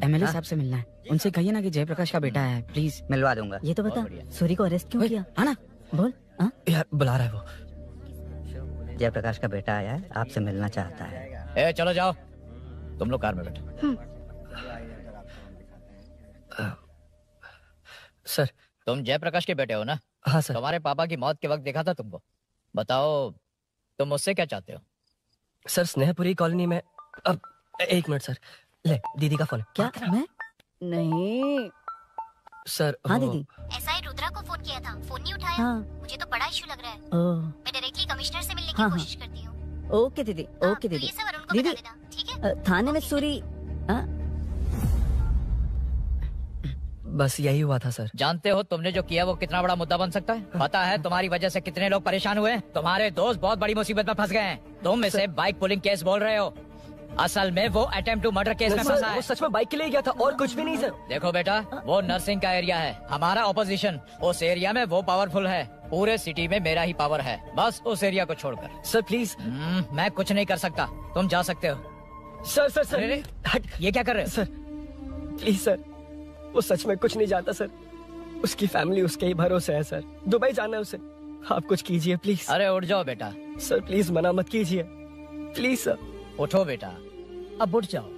एमएलए साहब से मिलना है, उनसे कहिए ना कि जयप्रकाश का बेटा है, प्लीज। मिलवा दूंगा। ये तो बता, सूरी को अरेस्ट क्यों किया? आना बोल। यार बुला रहा है वो। जयप्रकाश का बेटा आया है, आपसे मिलना चाहता है। ए चलो जाओ, तुम लोग कार में बैठो। सर तुम जयप्रकाश के बेटे हो ना? हाँ सर। तुम्हारे पापा की मौत के वक्त देखा था तुमको। बताओ तुम मुझसे क्या चाहते हो? सर स्नेहपुरी कॉलोनी में, अब 1 मिनट सर, ले दीदी का फोन। क्या? मैं नहीं सर। हाँ दीदी। एसआई रुद्रा को फोन किया था, फोन नहीं उठाया। हाँ। मुझे तो बड़ा इशू लग रहा है। मैं डायरेक्टली कमिश्नर से मिलने की कोशिश करती हूँ। ओके दीदी, ओके दीदी। ये सब अरुण को दीदी बता देना, ठीक है? थाने में सूरी। बस यही हुआ था सर। जानते हो तुमने जो किया वो कितना बड़ा मुद्दा बन सकता है? पता है तुम्हारी वजह से कितने लोग परेशान हुए? तुम्हारे दोस्त बहुत बड़ी मुसीबत में फंस गए हैं। तुम इसे बाइक पुलिंग केस बोल रहे हो, असल में वो अटेम्प्ट टू मर्डर केस में फंसा है। वो सच में बाइक के लिए गया था और कुछ भी नहीं सर। देखो बेटा, वो नर्सिंग का एरिया है, हमारा ऑपोजिशन उस एरिया में वो पावरफुल है। पूरे सिटी में मेरा ही पावर है, बस उस एरिया को छोड़कर। Sir please. मैं कुछ नहीं कर सकता, तुम जा सकते हो। सर सर सर ये क्या कर रहे हो? सर प्लीज सर, वो सच में कुछ नहीं जानता सर, उसकी फैमिली उसके ही भरोसे है सर, दुबई जाना है उसे, आप कुछ कीजिए प्लीज। अरे उठ जाओ बेटा। सर प्लीज मना मत कीजिए, प्लीज सर। उठो बेटा, अब उठ जाओ।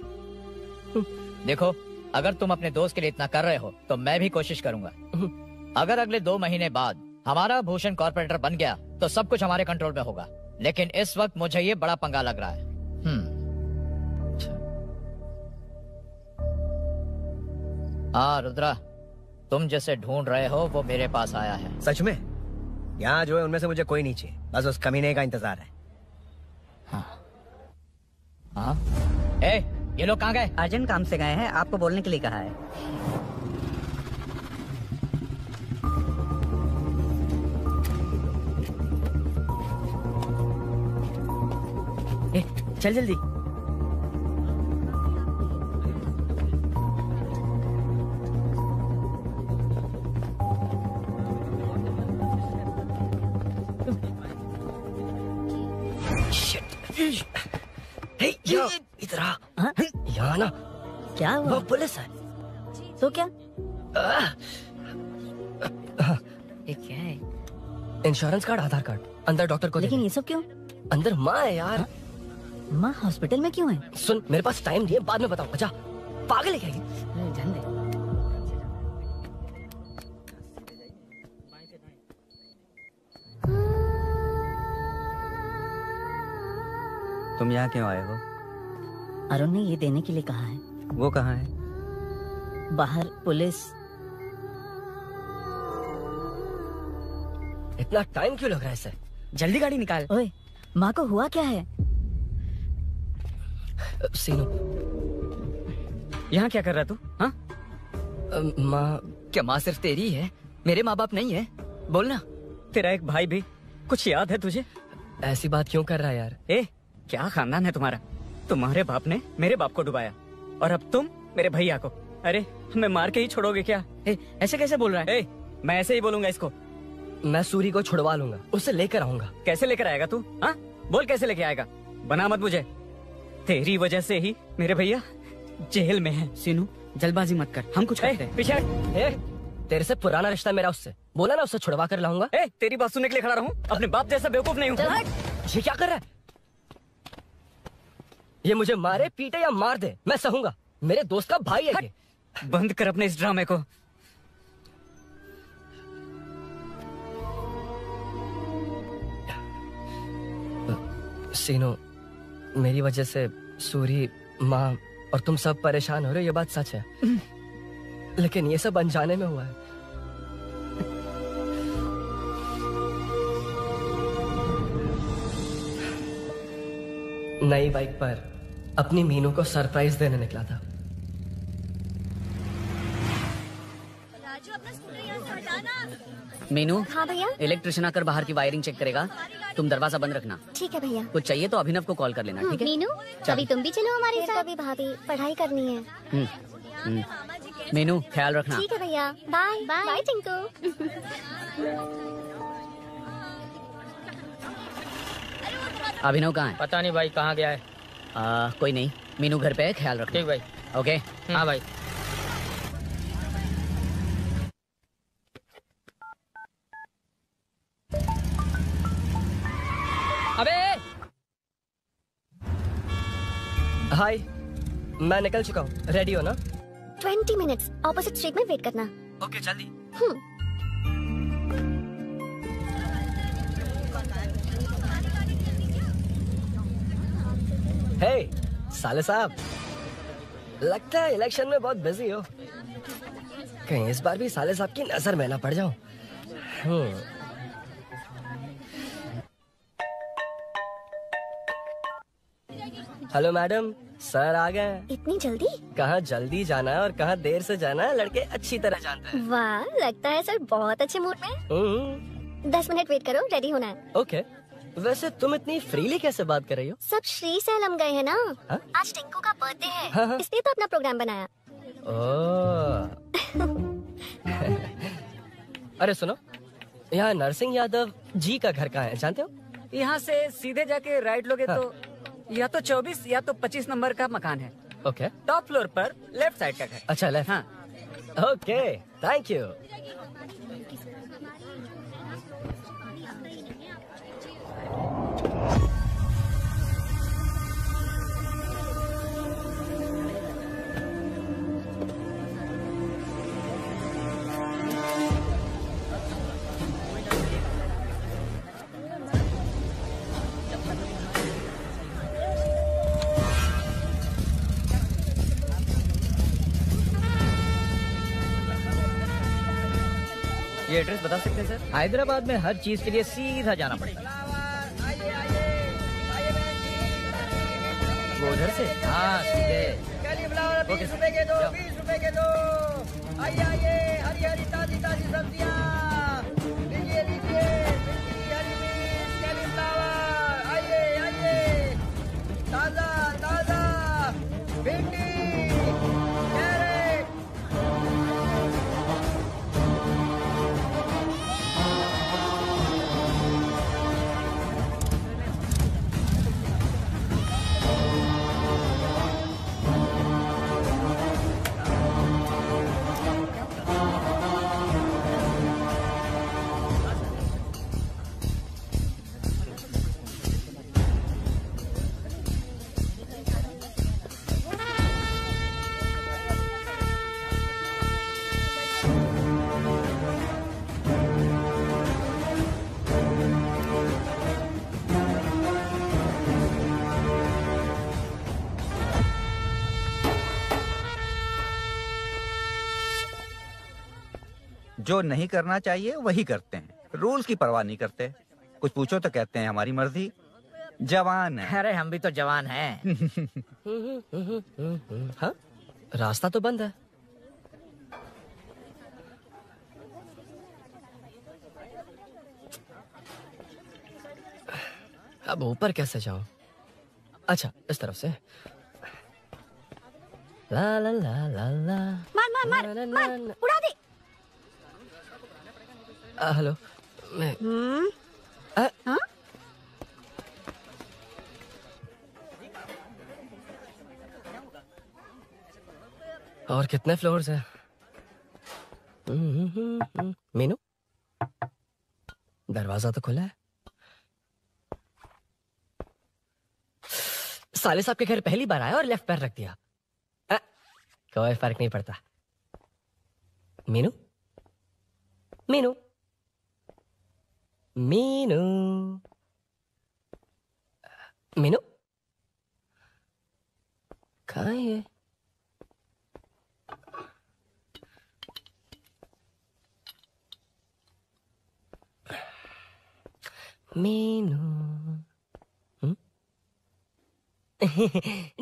देखो अगर तुम अपने दोस्त के लिए इतना कर रहे हो तो मैं भी कोशिश करूंगा। अगर अगले 2 महीने बाद हमारा भूषण कॉर्पोरेटर बन गया तो सब कुछ हमारे कंट्रोल में होगा, लेकिन इस वक्त मुझे ये बड़ा पंगा लग रहा है। हाँ रुद्रा, तुम जैसे ढूंढ रहे हो वो मेरे पास आया है। सच में? यहाँ जो है उनमें से मुझे कोई नहीं चाहिए, बस उस कमीने का इंतजार है। हाँ? ए, ये लोग कहाँ गए? अर्जेंट काम से गए हैं, आपको बोलने के लिए कहा है। चल जल्दी। इधर आ। यहाँ ना क्या हुआ? वो पुलिस है। तो क्या? ये क्या है? इंश्योरेंस कार्ड, आधार कार्ड, अंदर डॉक्टर को। लेकिन ये सब क्यों? अंदर माँ है यार। माँ हॉस्पिटल में क्यों है? सुन, मेरे पास टाइम नहीं है, बाद में बताऊंगा। जा, पागल है क्या ये? जान दे। तुम यहाँ क्यों आए हो? अरुण ने ये देने के लिए कहा है। वो कहाँ है? बाहर पुलिस। इतना टाइम क्यों लग रहा है इसे? जल्दी गाड़ी निकाल। ओए, माँ को हुआ क्या है? सीनू, यहाँ क्या कर रहा तू? हाँ? माँ। क्या माँ सिर्फ तेरी है, मेरे माँ बाप नहीं है? बोलना। तेरा एक भाई भी, कुछ याद है तुझे? ऐसी बात क्यों कर रहा है यार? ए, क्या खानदान है तुम्हारा? तुम्हारे बाप ने मेरे बाप को डुबाया और अब तुम मेरे भैया को। अरे हमें मार के ही छोड़ोगे क्या? ऐसे कैसे बोल रहा है? मैं ऐसे ही बोलूंगा इसको। मैं सूरी को छुड़वा लूंगा, उसे लेकर आऊंगा। कैसे लेकर आएगा तू? हाँ बोल, कैसे लेके आएगा? बना मत मुझे, तेरी वजह से ही मेरे भैया जेल में है। सीनू जल्दबाजी मत कर, हम कुछ करते हैं। पीछे। तेरे से पुराना रिश्ता मेरा उससे, बोला ना उसे छुड़वा कर लाऊंगा। तेरी बात सुनने के लिए खड़ा रहूं? अपने बाप जैसा बेवकूफ नहीं हूँ। ये क्या कर रहा है? ये मुझे मारे पीटे या मार दे, मैं सहूंगा। मेरे दोस्त का भाई है ये। बंद कर अपने इस ड्रामे को। सीनो, मेरी वजह से सूरी, माँ और तुम सब परेशान हो रहे हो, ये बात सच है। लेकिन ये सब अनजाने में हुआ है। नई बाइक पर अपनी मीनू को सरप्राइज देने निकला था। मीनू। हाँ भैया। इलेक्ट्रिशियन आकर बाहर की वायरिंग चेक करेगा, तुम दरवाजा बंद रखना। ठीक है भैया। कुछ चाहिए तो अभिनव को कॉल कर लेना, ठीक है? मीनू, कभी तुम भी चलो हमारे साथ। कभी भाभी, पढ़ाई करनी है। मीनू, ख्याल रखना। ठीक है भैया, बाय बाय टिंकू। अभिनव कहाँ है? पता नहीं भाई, कहाँ गया है। कोई नहीं, मीनू घर पे है, ख्याल रखना। ठीक भाई। ओके। हाँ भाई। अबे! हाय, मैं निकल चुका हूँ, रेडी हो ना? 20 मिनट्स ऑपोजिट स्ट्रीट में वेट करना। ओके, जल्दी। हे, साले साहब, लगता है इलेक्शन में बहुत बिजी हो। कहीं इस बार भी साले साहब की नजर में ना पड़ जाऊं। हेलो मैडम, सर आ गए। इतनी जल्दी? कहाँ जल्दी जाना है और कहाँ देर से जाना है, लड़के अच्छी तरह जानते हैं। वाह, लगता है सर बहुत अच्छे मूड में। 10 मिनट वेट करो, रेडी होना है। ओके। वैसे तुम इतनी फ्रीली कैसे बात कर रही हो? सब श्री सैलम गए हैं ना। हा? आज टिंकू का बर्थडे है, हाँ। इसलिए तो अपना प्रोग्राम बनाया। अरे सुनो, यहाँ नरसिंह यादव जी का घर कहाँ है, जानते हो? यहाँ से सीधे जाके राइट लोगे तो या तो 24 या तो 25 नंबर का मकान है। ओके। टॉप फ्लोर पर लेफ्ट साइड का घर। अच्छा, लेफ्ट। हाँ। Okay, thank you. ये एड्रेस बता सकते हैं सर? हैदराबाद में हर चीज के लिए सीधा जाना पड़ेगा। वो उधर से? हाँ, सीधे। ओके, 20 रुपए के दो, 20 रुपए के दो। आइए आइए, हरी हरी ताजी ताजी सब्जियाँ लीजिए लीजिए। भिंडी, हरी मिर्च, कैलीफ्लावर, आइए आइए, ताजा ताजा भिंडी, कैरेट। जो नहीं करना चाहिए वही करते हैं, रूल्स की परवाह नहीं करते। कुछ पूछो तो कहते हैं हमारी मर्जी। जवान है। अरे हम भी तो जवान हैं। हाँ, रास्ता तो बंद है। अब ऊपर कैसे जाऊं? अच्छा, इस तरफ से। ला ला ला ला ला। मार मार मार मार, उड़ा दे। हेलो, मैं हाँ? और कितने फ्लोर्स हैं? मीनू, दरवाजा तो खुला है। साले साहब के घर पहली बार आया और लेफ्ट पैर रख दिया। कोई फर्क नहीं पड़ता। मीनू, मीनू, मीनू। कहाँ है ये? मीनू।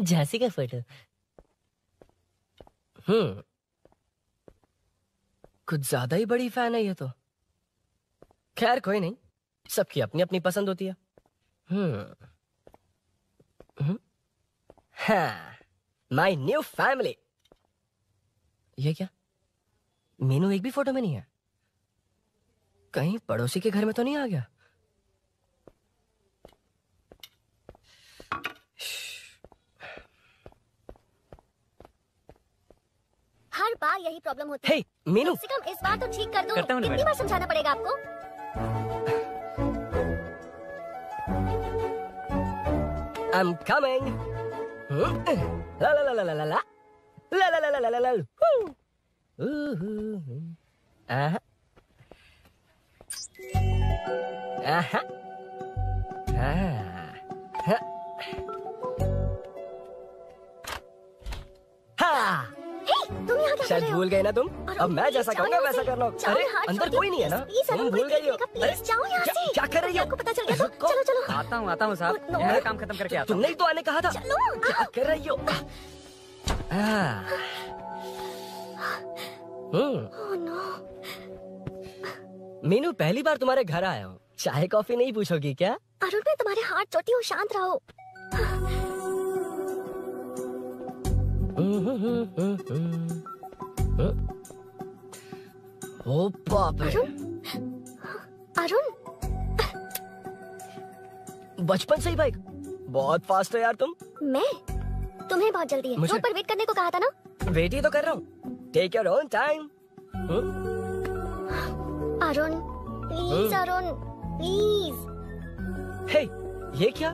झांसी का फोटो। कुछ ज्यादा ही बड़ी फैन है ये तो। खैर कोई नहीं, सबकी अपनी अपनी पसंद होती है। हाँ, माई न्यू फैमिली। ये क्या? मीनू एक भी फोटो में नहीं है। कहीं पड़ोसी के घर में तो नहीं आ गया? हर बार यही प्रॉब्लम होती है। हे, मीनू। कम से कम इस बार तो ठीक कर दो। करता हूँ ना कितनी मैडम। बार समझाना पड़ेगा आपको? I'm coming. La la la la la la la. La la la la la la la. Aha. Aha. हाँ। तुम यहाँ क्या कर शायद रहे हो? भूल गए ना तुम। अब मैं जैसा जाओ कहूँगा यहाँ वैसा से। करना। जाओ अरे यहाँ, अंदर छोड़ो, कोई नहीं है ना? प्लीज, तुम अरुण, भूल कोई गई हो। देखेगा, प्लीज जाओ यहाँ से। क्या कर रही हो? आपको पता चल गया तो चलो चलो। आता हूँ साहब। no. मेरा काम खत्म करके आता हूँ। तुमने ही तो आने कहा था। क्या कर रही हो? मीनू, पहली बार तुम्हारे घर आया हूँ। चाय कॉफी नहीं पूछोगी क्या? अरुण, मैं तुम्हारे हाथ चोटी हूँ, शांत रहो। ओ बाप रे। अरुण, बचपन से ही बाइक। बहुत फास्ट है यार तुम। मैं? तुम्हें बहुत जल्दी है। मुझे- रोड पर वेट करने को कहा था ना? वेट ही तो कर रहा हूँ। Take your own time. Arun please, Arun please. Hey, ये क्या?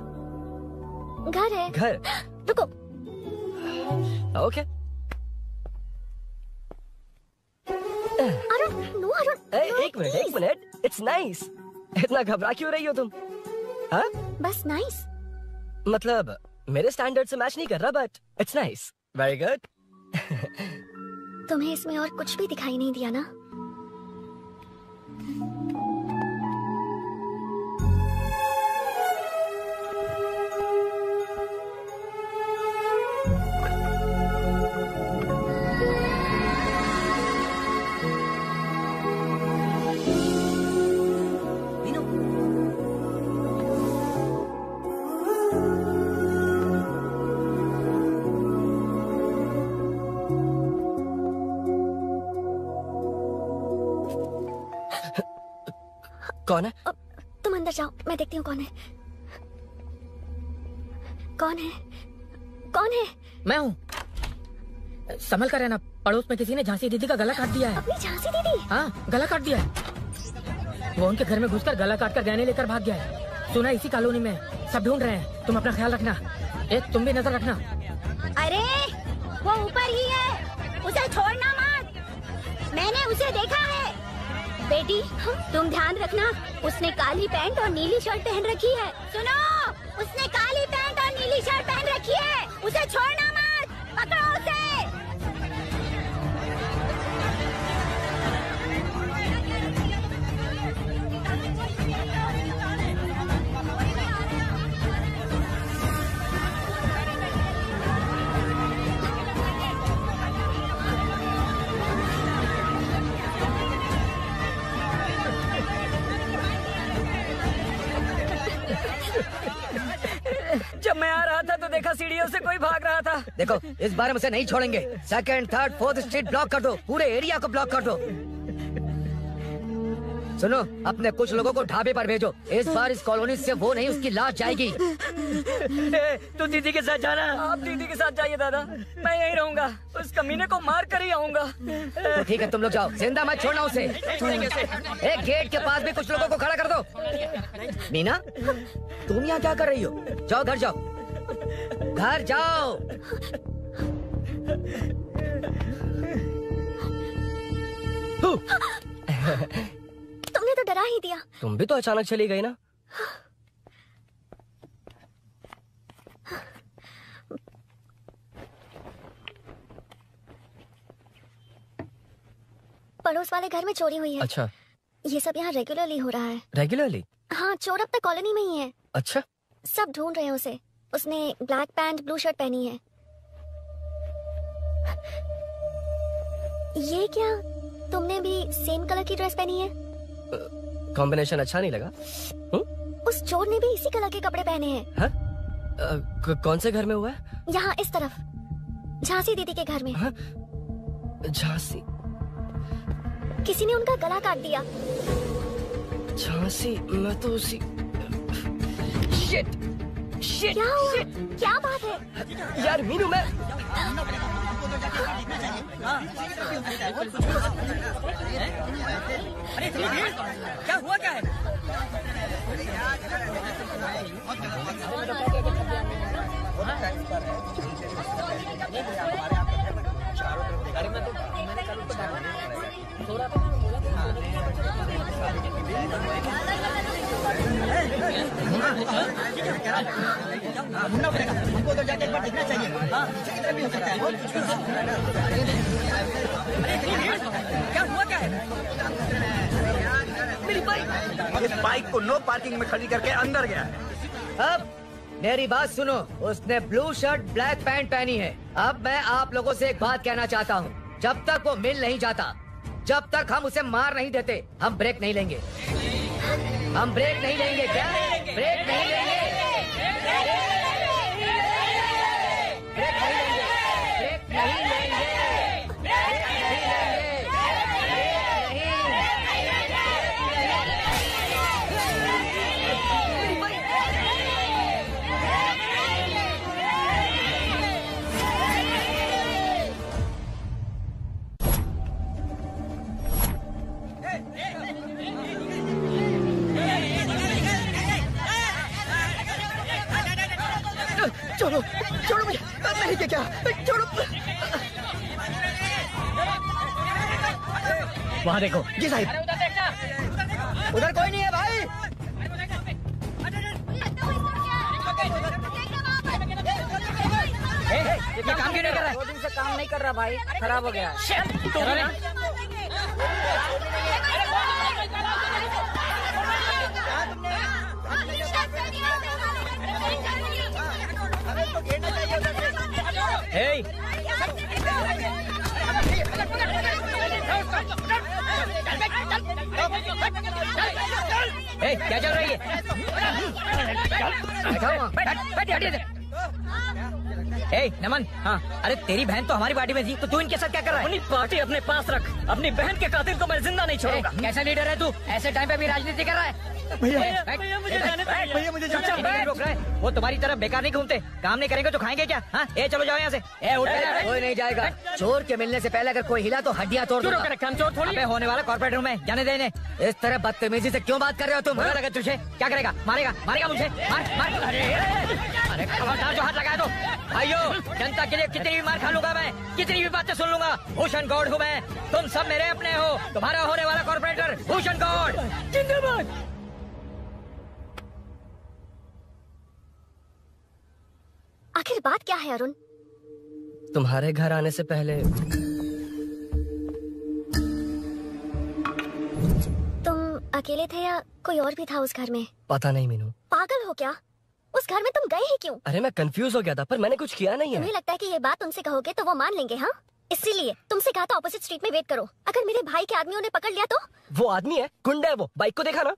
घर है। घर? रुको। ओके। अरुण, नो अरुण। एक मिनट। It's nice. इतना घबरा क्यों रही हो तुम? हाँ? बस नाइस। मतलब मेरे स्टैंडर्ड से मैच नहीं कर रहा, but it's nice. Very good. तुम्हें इसमें और कुछ भी दिखाई नहीं दिया ना? कौन है? तुम अंदर जाओ, मैं देखती हूँ कौन है। कौन है? कौन है? मैं हूँ। संभल कर रहना, पड़ोस में किसी ने झांसी दीदी का गला काट दिया है। अपनी झांसी दीदी? हाँ, गला काट दिया है। वो उनके घर में घुसकर गला काट कर गहने लेकर भाग गया है। सुना इसी कॉलोनी में, सब ढूंढ रहे हैं। तुम अपना ख्याल रखना। तुम भी नजर रखना। अरे वो ऊपर ही है, उसे छोड़ना मत। मैंने उसे देखा है। बेटी तुम ध्यान रखना, उसने काली पैंट और नीली शर्ट पहन रखी है। सुनो, उसने काली पैंट और नीली शर्ट पहन रखी है। उसे छोड़ना मत, पकड़ो उसे। जब मैं आ रहा था तो देखा सीढ़ियों से कोई भाग रहा था। देखो, इस बार हम उसे नहीं छोड़ेंगे। Second, third, fourth street block कर दो। पूरे एरिया को ब्लॉक कर दो। सुनो, अपने कुछ लोगों को ढाबे पर भेजो। इस बार इस कॉलोनी से वो नहीं, उसकी लाश जाएगी। तू दीदी के साथ जाना। आप दीदी के साथ जाइए दादा, मैं यहीं रहूंगा। उस कमीने को मार कर ही आऊंगा। तो ठीक है, तुम लोग जाओ, जिंदा मत छोड़ना उसे। एक गेट के पास भी कुछ लोगों को खड़ा कर दो। मीना, तुम यहाँ क्या कर रही हो? जाओ घर जाओ, घर जाओ। तुमने तो डरा ही दिया। तुम भी तो अचानक चली गई ना। पड़ोस वाले घर में चोरी हुई है। अच्छा। ये सब यहाँ रेगुलरली हो रहा है। रेगुलरली? हाँ, चोर अब तक कॉलोनी में ही है। अच्छा। सब ढूंढ रहे हैं उसे। उसने ब्लैक पैंट ब्लू शर्ट पहनी है। ये क्या, तुमने भी सेम कलर की ड्रेस पहनी है? कॉम्बिनेशन अच्छा नहीं लगा? उस चोर ने भी इसी कलर के कपड़े पहने हैं। हाँ? कौन से घर में हुआ है? यहाँ इस तरफ, झांसी दीदी के घर में। हाँ? झांसी? किसी ने उनका गला काट दिया। झांसी? मैं तो उसी... शिट! शिट! क्या हुआ? क्या बात है? यार मीनू, मैं... अरे क्या हुआ, क्या है? ढूंढना पड़ेगा हमको, तो जाके एक बार देखना चाहिए। हाँ, किधर भी हो सकता है। क्या हुआ, क्या है? मेरी बाइक, इस बाइक को नो पार्किंग में खड़ी करके अंदर गया है। अब मेरी बात सुनो, उसने ब्लू शर्ट ब्लैक पैंट पहनी है। अब मैं आप लोगों से एक बात कहना चाहता हूँ, जब तक वो मिल नहीं जाता, जब तक हम उसे मार नहीं देते, हम ब्रेक नहीं लेंगे। हम ब्रेक नहीं लेंगे। क्या ब्रेक नहीं लेंगे? ब्रेक नहीं लेंगे। ब्रेक नहीं लेंगे। छोड़ो, छोड़ो मुझे। नहीं क्या क्या, छोड़ो। वहाँ देखो। जी साहिब। उधर कोई नहीं है भाई। ये काम क्यों नहीं कर रहा है? 2 दिन से काम नहीं कर रहा भाई, खराब हो गया। Hey! Hey, क्या चल रही है? Hey, नमन। हाँ। अरे तेरी बहन तो हमारी पार्टी में थी, तो तू इनके साथ क्या कर रहा है? अपनी पार्टी अपने पास रख, अपनी बहन के कातिल को मैं जिंदा नहीं छोड़ूंगा। कैसा लीडर है तू? ऐसे टाइम पे भी राजनीति कर रहा है? भैया मुझे जाने दीजिए। भैया मुझे जाने दीजिए। रोक रहा है। वो तुम्हारी तरफ बेकार नहीं घूमते, काम नहीं करेंगे तो खाएंगे क्या? हाँ, ए चलो जाओ यहाँ से। ए उठ जा। कोई नहीं जाएगा। चोर के मिलने से पहले अगर कोई हिला तो हड्डियां तोड़ दूंगा। हम चोर थोड़ी। अबे होने वाला कॉर्पोरेट रूम में जाने देने। इस तरह बदतमीजी से क्यों बात कर रहे हो तुम? अगर तुझे क्या करेगा? मारेगा, मारेगा मुझे। मार मार। अरे खबरदार जो हाथ लगाए तो। भाइयों, जनता के लिए कितनी भी मार खा लूंगा मैं, कितनी भी बातें सुन लूंगा। भूषण गौड़ हूँ मैं, तुम सब मेरे अपने हो। तुम्हारा होने वाला कॉर्पोरेटर भूषण गौड़ जिंदाबाद। आखिर बात क्या है अरुण? तुम्हारे घर आने से पहले तुम अकेले थे या कोई और भी था उस घर में? पता नहीं मीनू। पागल हो क्या? उस घर में तुम गए ही क्यों? अरे मैं कंफ्यूज हो गया था, पर मैंने कुछ किया नहीं है। तुम्हें लगता है कि ये बात उनसे कहोगे तो वो मान लेंगे? हाँ, इसीलिए तुमसे कहा था ऑपोजिट स्ट्रीट में वेट करो। अगर मेरे भाई के आदमियों ने पकड़ लिया तो? वो आदमी है, गुंडा है वो। बाइक को देखा ना?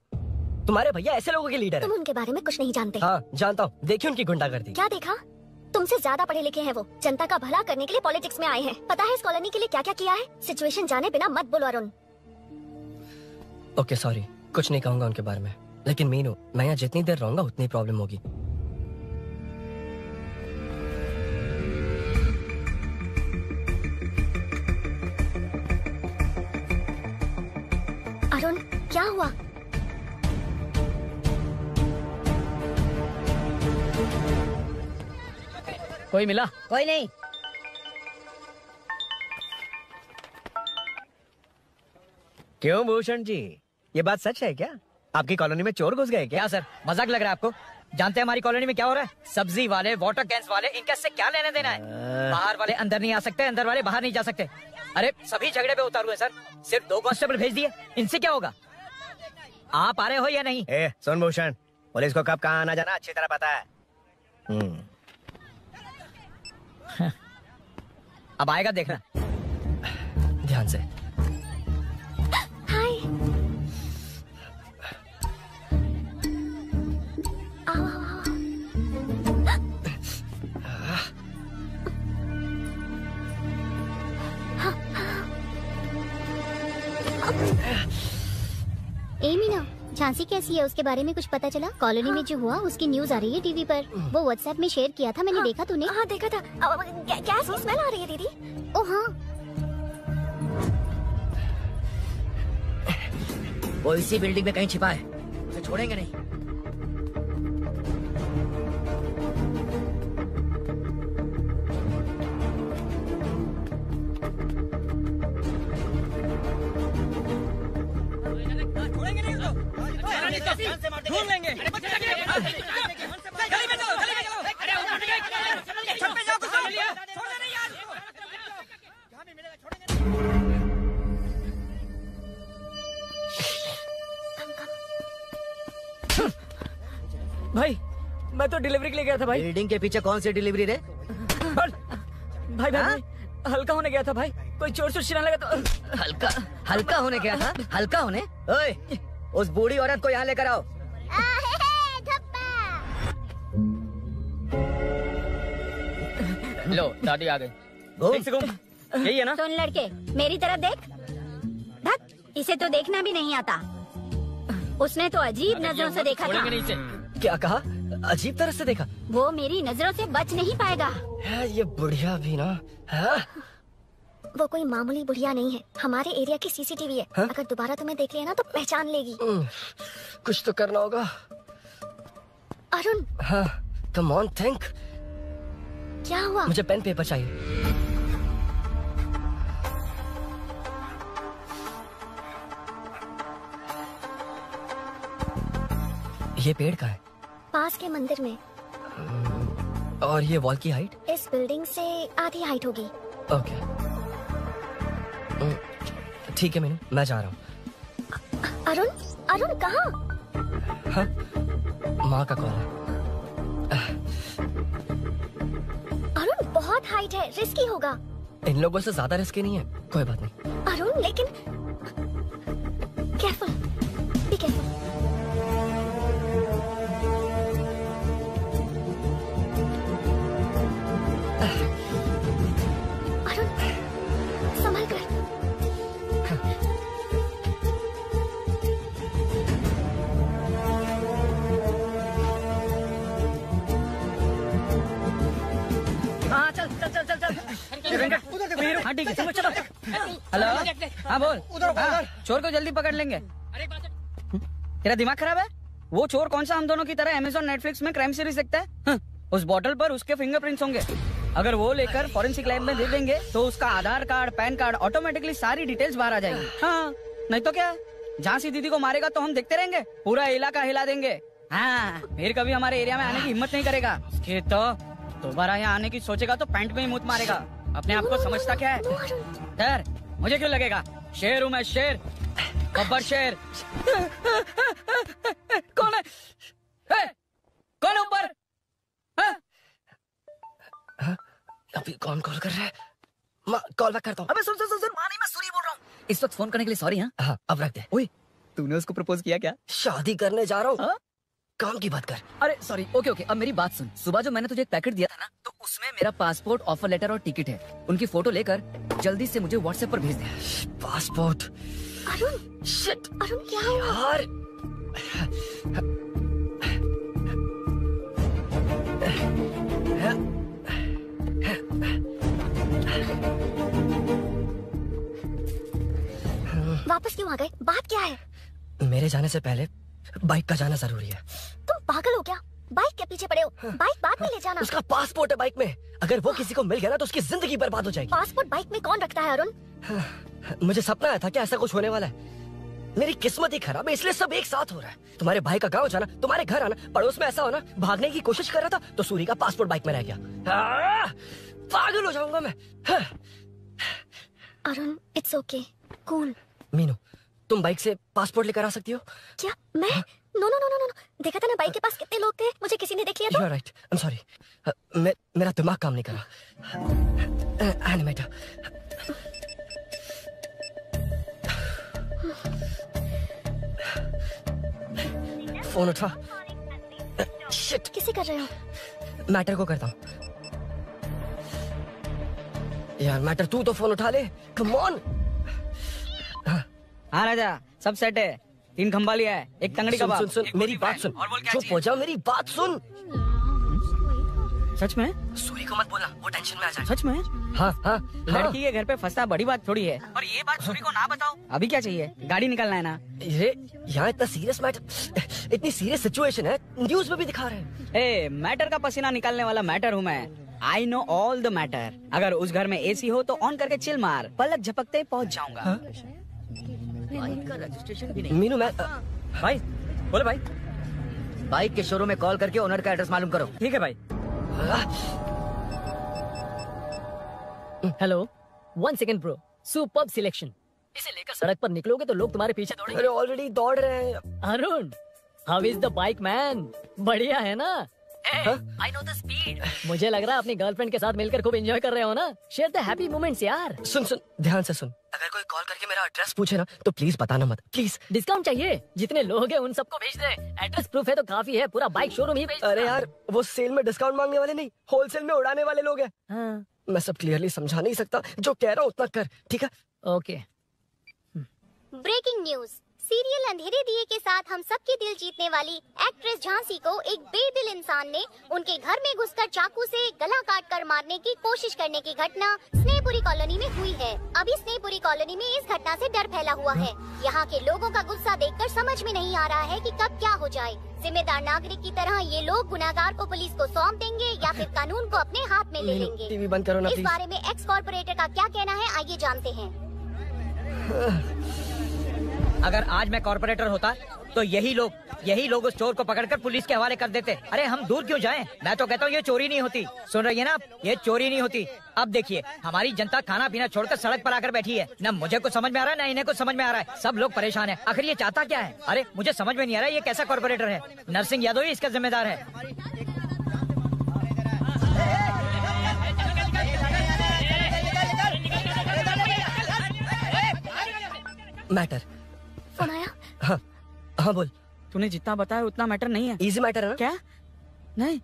तुम्हारे भैया ऐसे लोगों के लीडर है। तुम उनके बारे में कुछ नहीं जानते। हाँ जानता हूँ, देखिए उनकी गुंडागर्दी। क्या देखा? तुमसे ज्यादा पढ़े लिखे हैं वो, जनता का भला करने के लिए पॉलिटिक्स में आए हैं। पता है इस कॉलोनी के लिए क्या क्या किया है? सिचुएशन जाने बिना मत बोलो अरुण। ओके सॉरी, कुछ नहीं कहूंगा उनके बारे में। लेकिन मीनू, मैं यहाँ जितनी देर रहूंगा उतनी प्रॉब्लम होगी। अरुण, क्या हुआ? कोई मिला? कोई नहीं। क्यों भूषण जी, ये बात सच है क्या? आपकी कॉलोनी में चोर घुस गए क्या? सर, मजाक लग रहा है आपको? जानते हैं हमारी कॉलोनी में क्या हो रहा है? सब्जी वाले, वाटर कैंस वाले, इनका इससे क्या लेना देना है? बाहर वाले अंदर नहीं आ सकते, अंदर वाले बाहर नहीं जा सकते। अरे सभी झगड़े पे उतारू है सर, सिर्फ 2 कांस्टेबल भेज दिए, इनसे क्या होगा? आप आ रहे हो या नहीं? ए सुन भूषण, पुलिस को कब कहाँ आना जाना अच्छी तरह पता है। अब आएगा देखना। ध्यान से। हाय। ए मीना, झांसी कैसी है, उसके बारे में कुछ पता चला? कॉलोनी में जो हुआ उसकी न्यूज आ रही है टीवी पर। वो व्हाट्सएप में शेयर किया था, मैंने देखा तूने? हाँ देखा था। गैस की स्मेल आ रही है दीदी। ओ हाँ, वो इसी बिल्डिंग में कहीं छिपा है, उसे छोड़ेंगे नहीं। ढूंढ लेंगे। भाई मैं तो डिलीवरी के लिए गया था भाई। बिल्डिंग के पीछे कौन सी डिलीवरी रे? भाई भाई हल्का होने गया था भाई, कोई चोर चोर चिल्लाने लगा तो। हल्का होने गया था? हल्का होने? ओए, उस बूढ़ी औरत को यहाँ लेकर आओ। लो दादी आ गई। यही है ना? सुन लड़के, मेरी तरफ देख। धक, इसे तो देखना भी नहीं आता। उसने तो अजीब नजरों से देखा था। क्या कहा? अजीब तरह से देखा? वो मेरी नजरों से बच नहीं पाएगा। ये बुढ़िया भी ना है? वो कोई मामूली बुढ़िया नहीं है, हमारे एरिया की सीसीटीवी है। अगर दोबारा तुम्हें देख लिया ना तो पहचान लेगी। कुछ तो करना होगा। अरुण। हाँ, कम ऑन थिंक। क्या हुआ? मुझे पेन पेपर चाहिए। ये पेड़ का है? पास के मंदिर में। और ये वॉल की हाइट? इस बिल्डिंग से आधी हाइट होगी। ओके ठीक है मीनू, मैं जा रहा हूँ। अरुण, अरुण कहाँ? हाँ, माँ का कॉल है। अरुण बहुत हाइट है, रिस्की होगा। इन लोगों से ज्यादा रिस्की नहीं है, कोई बात नहीं। अरुण लेकिन केयरफुल, बी केयरफुल। अरुण संभल कर। हाँ चल चल चल चल चल। हाँ ठीक है, चलो चलो। हेलो, हाँ बोल। हाँ, चोर को जल्दी पकड़ लेंगे। तेरा दिमाग खराब है? वो चोर कौन सा हम दोनों की तरह अमेज़न नेटफ्लिक्स में क्राइम सीरीज देखता है? उस बॉटल पर उसके फिंगरप्रिंट्स होंगे। अगर वो लेकर फॉरेंसिक लैब में दे देंगे तो उसका आधार कार्ड, पैन कार्ड, ऑटोमेटिकली सारी डिटेल्स बाहर आ जाएंगी। हाँ, नहीं तो क्या, झांसी दीदी को मारेगा तो हम देखते रहेंगे, पूरा इलाका हिला देंगे। हाँ, फिर कभी हमारे एरिया में आने की हिम्मत नहीं करेगा। तो दोबारा यहाँ आने की सोचेगा तो पैंट में ही मूत मारेगा। अपने आप को समझता क्या है? डर मुझे क्यों लगेगा? शेर हूँ मैं, शेर, गब्बर शेर। कौन है? कौन है ऊपर? अभी कौन कॉल कर रहा है? माँ कॉल बैक करता हूँ। अबे सुन सुन सुन, माँ नहीं, मैं सूरी बोल रहा हूँ। इस वक्त फोन करने के लिए सॉरी। हाँ अब रख दे। ओए, तूने उसको प्रपोज किया क्या? शादी करने जा रहा हूँ। काम की बात कर। अरे सॉरी, ओके ओके, अब मेरी बात सुन। सुबह जो मैंने तुझे एक पैकेट दिया था ना, तो उसमें मेरा पासपोर्ट, ऑफर लेटर और टिकट है। उनकी फोटो लेकर जल्दी से मुझे व्हाट्सएप पर भेज दे। पासपोर्ट? अरुण शिट, अरुण क्या हुआ? यार वापस क्यों आ गए? बात क्या है? मेरे जाने से पहले बाइक का जाना जरूरी है। तुम पागल हो क्या? बाइक के पीछे पड़े हो? बाइक बाद में ले जाना। उसका पासपोर्ट है बाइक में, अगर वो किसी को मिल गया ना तो उसकी जिंदगी बर्बाद हो जाएगी। पासपोर्ट बाइक में कौन रखता है अरुण? मुझे सपना आया था कि ऐसा कुछ होने वाला है। मेरी किस्मत ही खराब है, इसलिए सब एक साथ हो रहा है। तुम्हारे भाई का गाँव जाना, तुम्हारे घर आना, पड़ोस में ऐसा होना, भागने की कोशिश कर रहा था तो सूरी का पासपोर्ट बाइक में रह गया। पागल हो जाऊंगा मैं। Arun, it's okay, cool. Meenu, तुम बाइक से पासपोर्ट लेकर आ सकती हो? क्या मैं? No no no no no, देखा था ना बाइक के पास कितने लोग थे, मुझे किसी ने देख लिया तो। You are right. I'm sorry. मेरा दिमाग काम नहीं कर रहा। एनिमेटर। फोन उठा। शिट। किसे कर रहे हो? मैटर को करता हूँ। यार मैटर, तू तो फोन उठा ले। Come on. हाँ राजा, सब सेट है। 3 खंबा लिया है, 1 तंगड़ी कबाब। सुन सुन, मेरी बात सुन। चुप हो जा, मेरी बात सुन। सच में? सूरी को मत बोलना, वो टेंशन में आ जाए। सच में? हाँ हाँ। लड़की के घर पे फंसना बड़ी बात थोड़ी है। और ये बात सूरी को ना बताओ। अभी क्या चाहिए? गाड़ी निकलना है ना? ये यहाँ इतना सीरियस मैटर, इतनी सीरियस सिचुएशन है, न्यूज में भी दिखा रहे हैं। ए, मैटर का पसीना निकालने वाला मैटर हूँ मैं। I know all the matter. अगर उस घर में एसी हो तो ऑन करके चिल मार, पलक झपकते ही पहुँच जाऊंगा। बाइक का रजिस्ट्रेशन भी नहीं। मीनू, मैं भाई बोले भाई। बाइक के शोरूम में कॉल करके ओनर का एड्रेस मालूम करो। ठीक है भाई। Hello, 1 second bro. Superb selection. इसे लेकर सड़क पर निकलोगे तो लोग तुम्हारे पीछे दौड़ेंगे। अरे ऑलरेडी दौड़ रहे हैं। Arun, how is the bike man? बढ़िया है ना? I know the speed. मुझे लग रहा है अपनी गर्लफ्रेंड के साथ मिलकर खूब एंजॉय कर रहे हो ना? शेयर द हैप्पी मोमेंट्स यार। सुन सुन, ध्यान से सुन। अगर कोई कॉल करके मेरा एड्रेस पूछे ना तो प्लीज बताना मत, प्लीज। डिस्काउंट चाहिए? जितने लोग हैं उन सबको भेज दे। एड्रेस प्रूफ है तो काफी है, पूरा बाइक शोरूम ही भेज दे। अरे यार, वो सेल में डिस्काउंट मांगने वाले नहीं, होलसेल में उड़ाने वाले लोग हैं। हाँ। मैं सब क्लियरली समझा नहीं सकता, जो कह रहा हूँ उतना कर, ठीक है? ओके। Breaking news. सीरियल अंधेरे दिए के साथ हम सबके दिल जीतने वाली एक्ट्रेस झांसी को एक बेदिल इंसान ने उनके घर में घुसकर चाकू से गला काटकर मारने की कोशिश करने की घटना स्नेहपुरी कॉलोनी में हुई है। अभी स्नेहपुरी कॉलोनी में इस घटना से डर फैला हुआ है। यहाँ के लोगों का गुस्सा देखकर समझ में नहीं आ रहा है कि कब क्या हो जाए। जिम्मेदार नागरिक की तरह ये लोग गुनाहगार को पुलिस को सौंप देंगे या फिर कानून को अपने हाथ में ले लेंगे। टीवी बंद करो ना इस प्लीज। बारे में एक्स कॉर्पोरेटर का क्या कहना है, आइए जानते हैं। अगर आज मैं कॉर्पोरेटर होता तो यही लोग उस चोर को पकड़कर पुलिस के हवाले कर देते। अरे हम दूर क्यों जाएं? मैं तो कहता हूँ ये चोरी नहीं होती। सुन रही है ना आप? ये चोरी नहीं होती। अब देखिए, हमारी जनता खाना पीना छोड़कर सड़क पर आकर बैठी है। न मुझे कुछ समझ में आ रहा है, न इन्हें कुछ समझ में आ रहा है। सब लोग परेशान है। आखिर ये चाहता क्या है? अरे मुझे समझ में नहीं आ रहा है, ये कैसा कॉर्पोरेटर है? नरसिंह यादव ही इसका जिम्मेदार है। मैटर। फोन आया? हाँ हाँ बोल। तूने जितना बताया उतना मैटर नहीं है। इजी मैटर है ना? क्या? नहीं,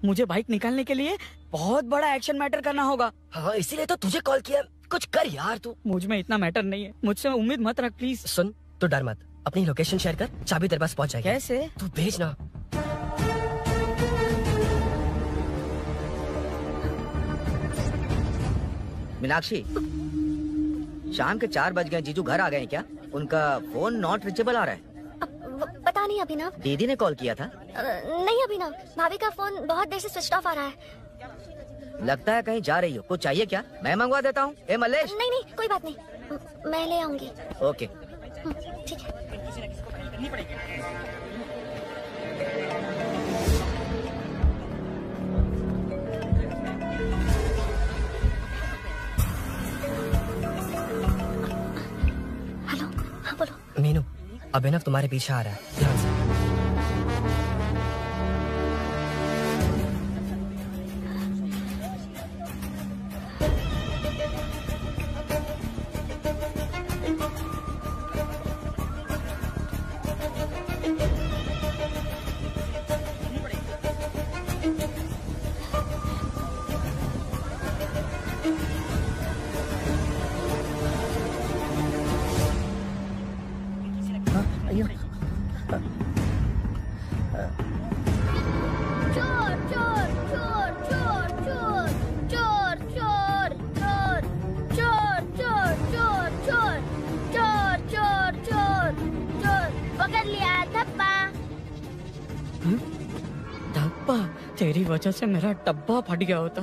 मुझे बाइक निकालने के लिए बहुत बड़ा एक्शन मैटर करना होगा। हाँ, इसीलिए तो तुझे कॉल किया। कुछ कर यार तू। मुझ में इतना मैटर नहीं है, मुझसे उम्मीद मत रख प्लीज। सुन, तो डर मत, अपनी लोकेशन शेयर कर, चाबी तेरे पास पहुंच जाएगी। कैसे? तू भेजना। मीनाक्षी, शाम के 4 बज गए, जीजू घर आ गए क्या? उनका फोन नॉट रीचेबल आ रहा है। पता नहीं अभिनव। दीदी ने कॉल किया था? नहीं अभिनव, भाभी का फोन बहुत देर से स्विच ऑफ आ रहा है। लगता है कहीं जा रही हो। कुछ चाहिए क्या? मैं मंगवा देता हूँ। ए मल्लेश। नहीं नहीं, कोई बात नहीं, मैं ले आऊंगी। ओके ठीक है। हेलो, हाँ बोलो। मीनू, अभिनव तुम्हारे पीछे आ रहा है, ध्यान से। तेरी वजह से मेरा डब्बा फट गया होता।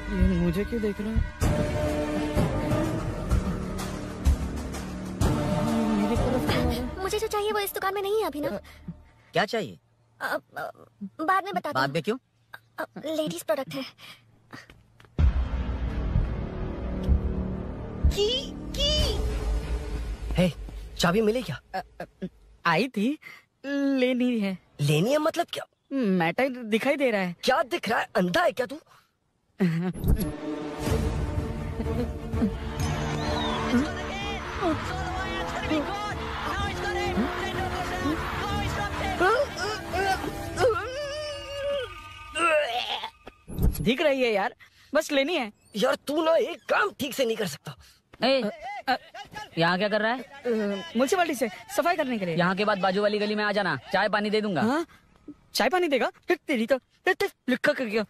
ये मुझे क्यों देख रहा है? मुझे जो चाहिए वो इस दुकान में नहीं है अभिनव। क्या चाहिए? बाद में बताती बाद में क्यों? लेडीज प्रोडक्ट है। हे, चाबी मिली क्या? आई थी, लेनी है। लेनी है मतलब क्या? मैटर दिखाई दे रहा है। क्या दिख रहा है? अंधा है क्या तू? दिख रही है यार, बस लेनी है। यार तू ना एक काम ठीक से नहीं कर सकता। यहाँ क्या कर रहा है? म्युनिसिपैलिटी से सफाई करने के लिए। यहाँ के बाद बाजू वाली गली में आ जाना, चाय पानी दे दूंगा। हाँ? चाय पानी देगा? तेरी तो लिखा कर गया।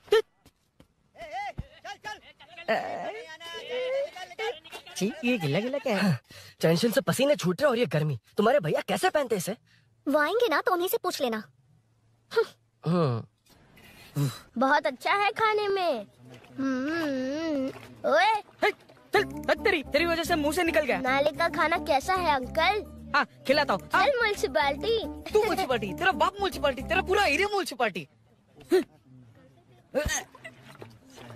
ये गिला गिला क्या है? टेंशन से पसीने छूट रहे और ये गर्मी। तुम्हारे भैया कैसे पहनते इसे? वो आएंगे ना तो उन्हीं से पूछ लेना। बहुत अच्छा है खाने में। ओए तेरी वजह से मुंह से निकल गया। मालिक का खाना कैसा है अंकल? हाँ खिलाता हूँ। चल म्युनिसिपैलिटी। तू म्युनिसिपैलिटी, तेरा बाप म्युनिसिपैलिटी, तेरा पूरा area municipality.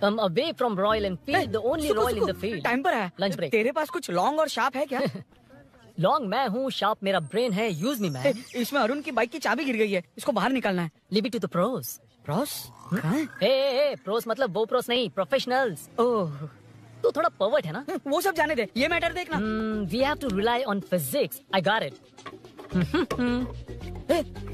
away from Royal Enfield, the only Royal in the field. Time पर है। Lunch break. तेरे पास कुछ लॉन्ग और शार्प है क्या? लॉन्ग मैं हूँ, शार्प मेरा ब्रेन है। Use me man. इसमें अरुण की बाइक की चाबी गिर गई है, इसको बाहर निकालना है। Leave it to the pros. Pros? Pros मतलब वो प्रोस नहीं, प्रोफेशनल्स। ओह तो थोड़ा पर्वर्ट है ना? वो सब जाने दे, ये मैटर देखना। We have to rely on physics. I got it.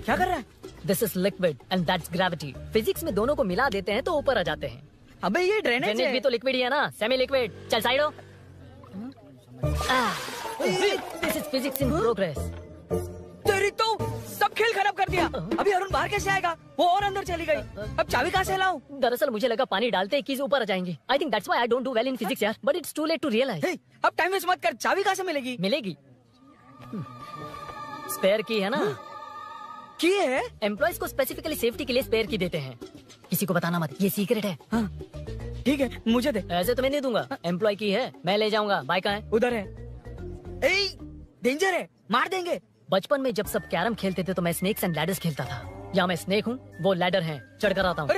क्या कर रहा है? This is liquid and that's gravity. Physics में दोनों को मिला देते हैं तो ऊपर आ जाते हैं। अबे ये ड्रेनेज है। भी तो लिक्विड ही है ना, सेमी लिक्विड। चल साइड हो। This is physics in progress. तेरी तो सब खेल खराब कर दिया। अभी अरुण बाहर कैसे आएगा? वो और अंदर चली गई। अब चाबी कहाँ से लाऊं? दरअसल मुझे लगा पानी डालते ही कीज ऊपर आ जाएंगी। I think that's why I don't do well in physics यार। But it's too late to realize. अब टाइम वेस्ट मत कर, चाबी कहाँ से मिलेगी? मिलेगी। स्पेयर की है ना? की है? एम्प्लॉयज को स्पेसिफिकली सेफ्टी के लिए स्पेयर की देते हैं। किसी को बताना मत, ये सीक्रेट है। हाँ, ठीक है, मुझे दे। ऐसे तो मैं नहीं दूंगा। एम्प्लॉय की है, मैं ले जाऊंगा। बाइक कहाँ है? उधर है। डेंजर है, मार देंगे। बचपन में जब सब कैरम खेलते थे तो मैं स्नेक्स एंड लैडर्स खेलता था। या मैं स्नेक हूँ, वो लैडर है, चढ़कर आता हूँ।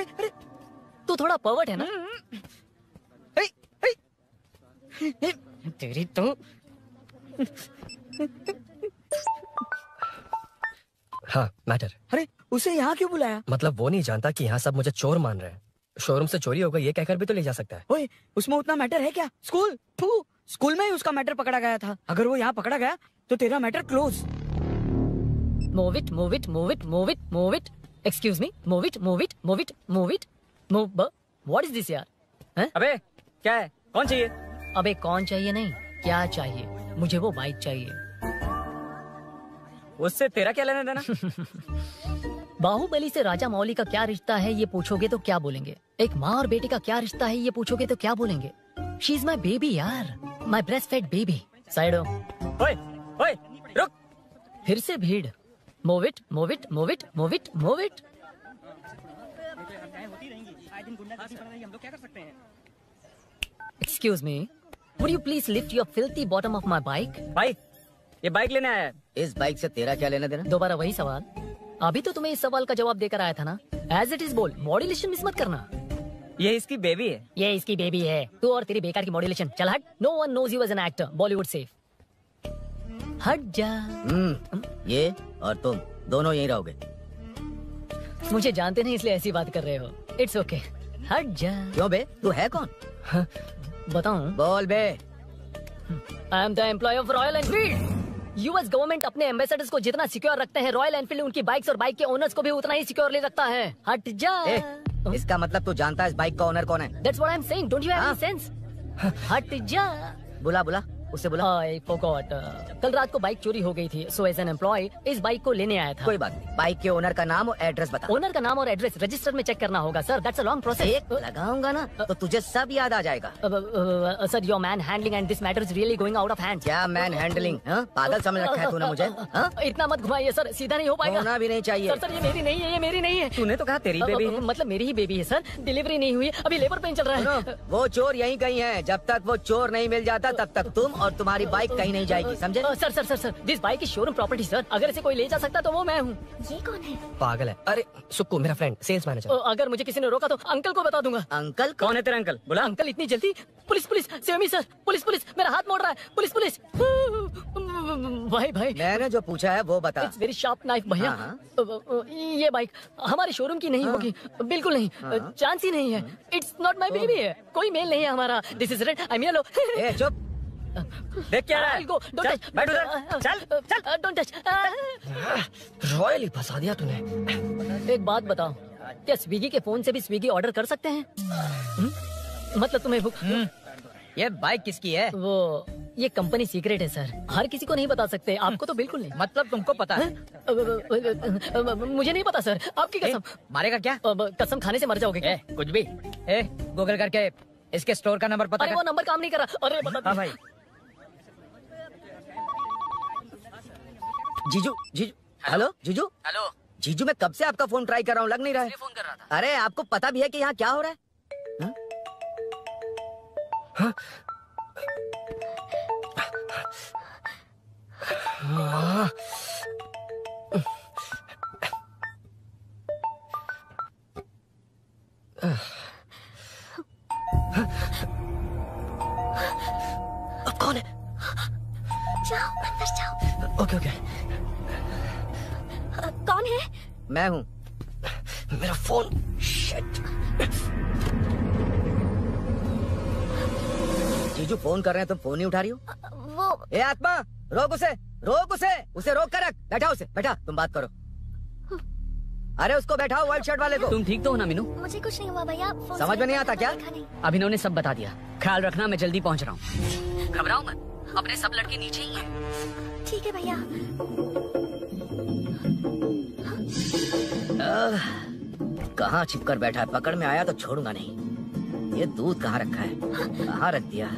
तू थोड़ा पर्वर्ट है ना? तेरी तो हाँ मैटर। अरे उसे यहाँ क्यों बुलाया? मतलब वो नहीं जानता कि यहाँ सब मुझे चोर मान रहे हैं। शोरूम से चोरी होगा ये कहकर भी तो ले जा सकता है। ओए, उसमें उतना मैटर है क्या? स्कूल में ही उसका मैटर पकड़ा गया था। अगर वो यहाँ पकड़ा गया तो तेरा matter close. Move it, move it, move it, move it, move it. Excuse me, move it, move it, move it, move it, move. What is this यार? अबे क्या है? कौन चाहिए? अबे कौन चाहिए नहीं, क्या चाहिए? मुझे वो बाइक चाहिए। उससे तेरा क्या लेना देना? बाहुबली से राजा मौली का क्या रिश्ता है ये पूछोगे तो क्या बोलेंगे? एक माँ और बेटे का क्या रिश्ता है ये पूछोगे तो क्या बोलेंगे? शी इज माई बेबी यार, my breast fed baby. Side हो। ओए, ओए, रुक। फिर से भीड़। Move it, move it, move it, move it, move it. Excuse me, would you please lift your filthy bottom of my bike? भाई ये बाइक लेने आया है। इस बाइक से तेरा क्या लेना देना? दोबारा वही सवाल। अभी तो तुम्हें इस सवाल का जवाब देकर आया था ना। एज इट इज बोल, मॉड्यूलेशन मिस मत करना। ये इसकी बेबी है। ये इसकी बेबी है। तू और तेरी बेकार की मॉड्यूलेशन। चल हट। No one knows you as an actor, Bollywood safe. हट जा। ये और तुम दोनों यहीं रहोगे। मुझे जानते नहीं इसलिए ऐसी बात कर रहे हो। इट्स ओके, हट जा। क्यों बे, तू है कौन? बताऊं? बोल बे। I am the employ of Royal Enfield. US government अपने एम्बेसडर्स को जितना सिक्योर रखते हैं, रॉयल एनफील्ड उनकी बाइक्स और बाइक के ओनर्स को भी उतना ही सिक्योरली रखता है। हट जा। इसका मतलब तू जानता है इस बाइक का ओनर कौन है? That's what I'm saying. Don't you have any sense? हट जा। बुला बुला, उससे बुला। I forgot. कल रात को बाइक चोरी हो गई थी, so as an employee इस बाइक को लेने आया था। कोई बात नहीं, बाइक के ओनर का नाम और एड्रेस बता। ओनर का नाम और एड्रेस रजिस्टर में चेक करना होगा sir. That's a long process. एक लगाऊंगा ना तो तुझे सब याद आ जाएगा। Sir, your man handling and this matter is really going out of hand. क्या मैन हैंडलिंग? पागल समझ रखा है तूने मुझे? इतना मत घुमाइए सर, सीधा नहीं हो पाएगा। होना भी नहीं चाहिए। सर ये मेरी नहीं है, ये मेरी नहीं है। तूने तो कहा तेरी बेबी है। मतलब मेरी ही बेबी है सर। डिलीवरी नहीं हुई, अभी लेबर पेन चल रहा है। वो चोर यहीं कहीं है। जब तक वो चोर नहीं मिल जाता तब तक तुम और तुम्हारी बाइक कहीं नहीं जाएगी, समझे? Sir sir sir sir, this bike is showroom property sir. अगर इसे कोई ले जा सकता तो वो मैं हूँ। ये कौन है? पागल है। अरे सुक्कू, मेरा फ्रेंड, सेल्स मैनेजर। अगर मुझे किसी ने रोका तो अंकल को बता दूंगा। अंकल? कौन है तेरा अंकल? बोला। अंकल इतनी जल्दी? Police police, save me sir, police police, मेरा हाथ मोड़ रहा है, पुलिस पुलिस। भाई भाई, मैंने जो पूछा है वो बता। इट्स वेरी शार्प नाइफ भैया। ये बाइक हमारे शोरूम की नहीं होगी, बिल्कुल नहीं, चांस ही नहीं है। इट्स नॉट माय बेबी है, कोई मेल नहीं है हमारा। This is red, I am yellow. ए चुप, देख क्या रहा है? डोंट टच, बैठ उधर, चल चल, डोंट टच। रॉयली फंसा दिया तूने। एक बात बताओ, क्या स्विगी के फोन से भी स्विगी ऑर्डर कर सकते हैं? मतलब तुम्हें ये बाइक किसकी है? वो ये कंपनी सीक्रेट है सर, हर किसी को नहीं बता सकते। आपको तो बिल्कुल नहीं। मतलब तुमको पता है? मुझे नहीं पता सर, आपकी कसम। मारेगा क्या? कसम खाने से मर जाओगे क्या? कुछ भी। गूगल करके इसके स्टोर का नंबर पता कर। वो नंबर काम नहीं कर रहा। अरे बता। हाँ भाई। जीजू जीजू, हेलो जीजू। हेलो जीजू, मैं कब से आपका फोन ट्राई कर रहा हूँ, लग नहीं रहा है। फोन कर रहा था। अरे आपको पता भी है कि यहाँ क्या हो रहा है? हाँ? अब कौन है? जाओ अंदर जाओ। Okay okay. कौन है? मैं हूँ। मेरा फोन। शिट। जीजू फोन कर रहे हैं, तुम फोन नहीं उठा रही हो? वो ए आत्मा, रोक उसे, उसे रोक कर रख। बैठा उसे, बैठा, तुम बात करो। अरे उसको बैठाओ, व्हाइट शर्ट वाले को। तुम ठीक तो हो ना मीनू? मुझे कुछ नहीं हुआ भैया। समझ में नहीं आता क्या? अभिनव ने सब बता दिया, ख्याल रखना, मैं जल्दी पहुंच रहा हूँ। घबराओ मत, अपने सब लड़के नीचे ही हैं। ठीक है भैया। कहाँ छिप कर बैठा है, पकड़ में आया तो छोड़ूंगा नहीं। ये दूध कहाँ रखा है, कहाँ रख दिया?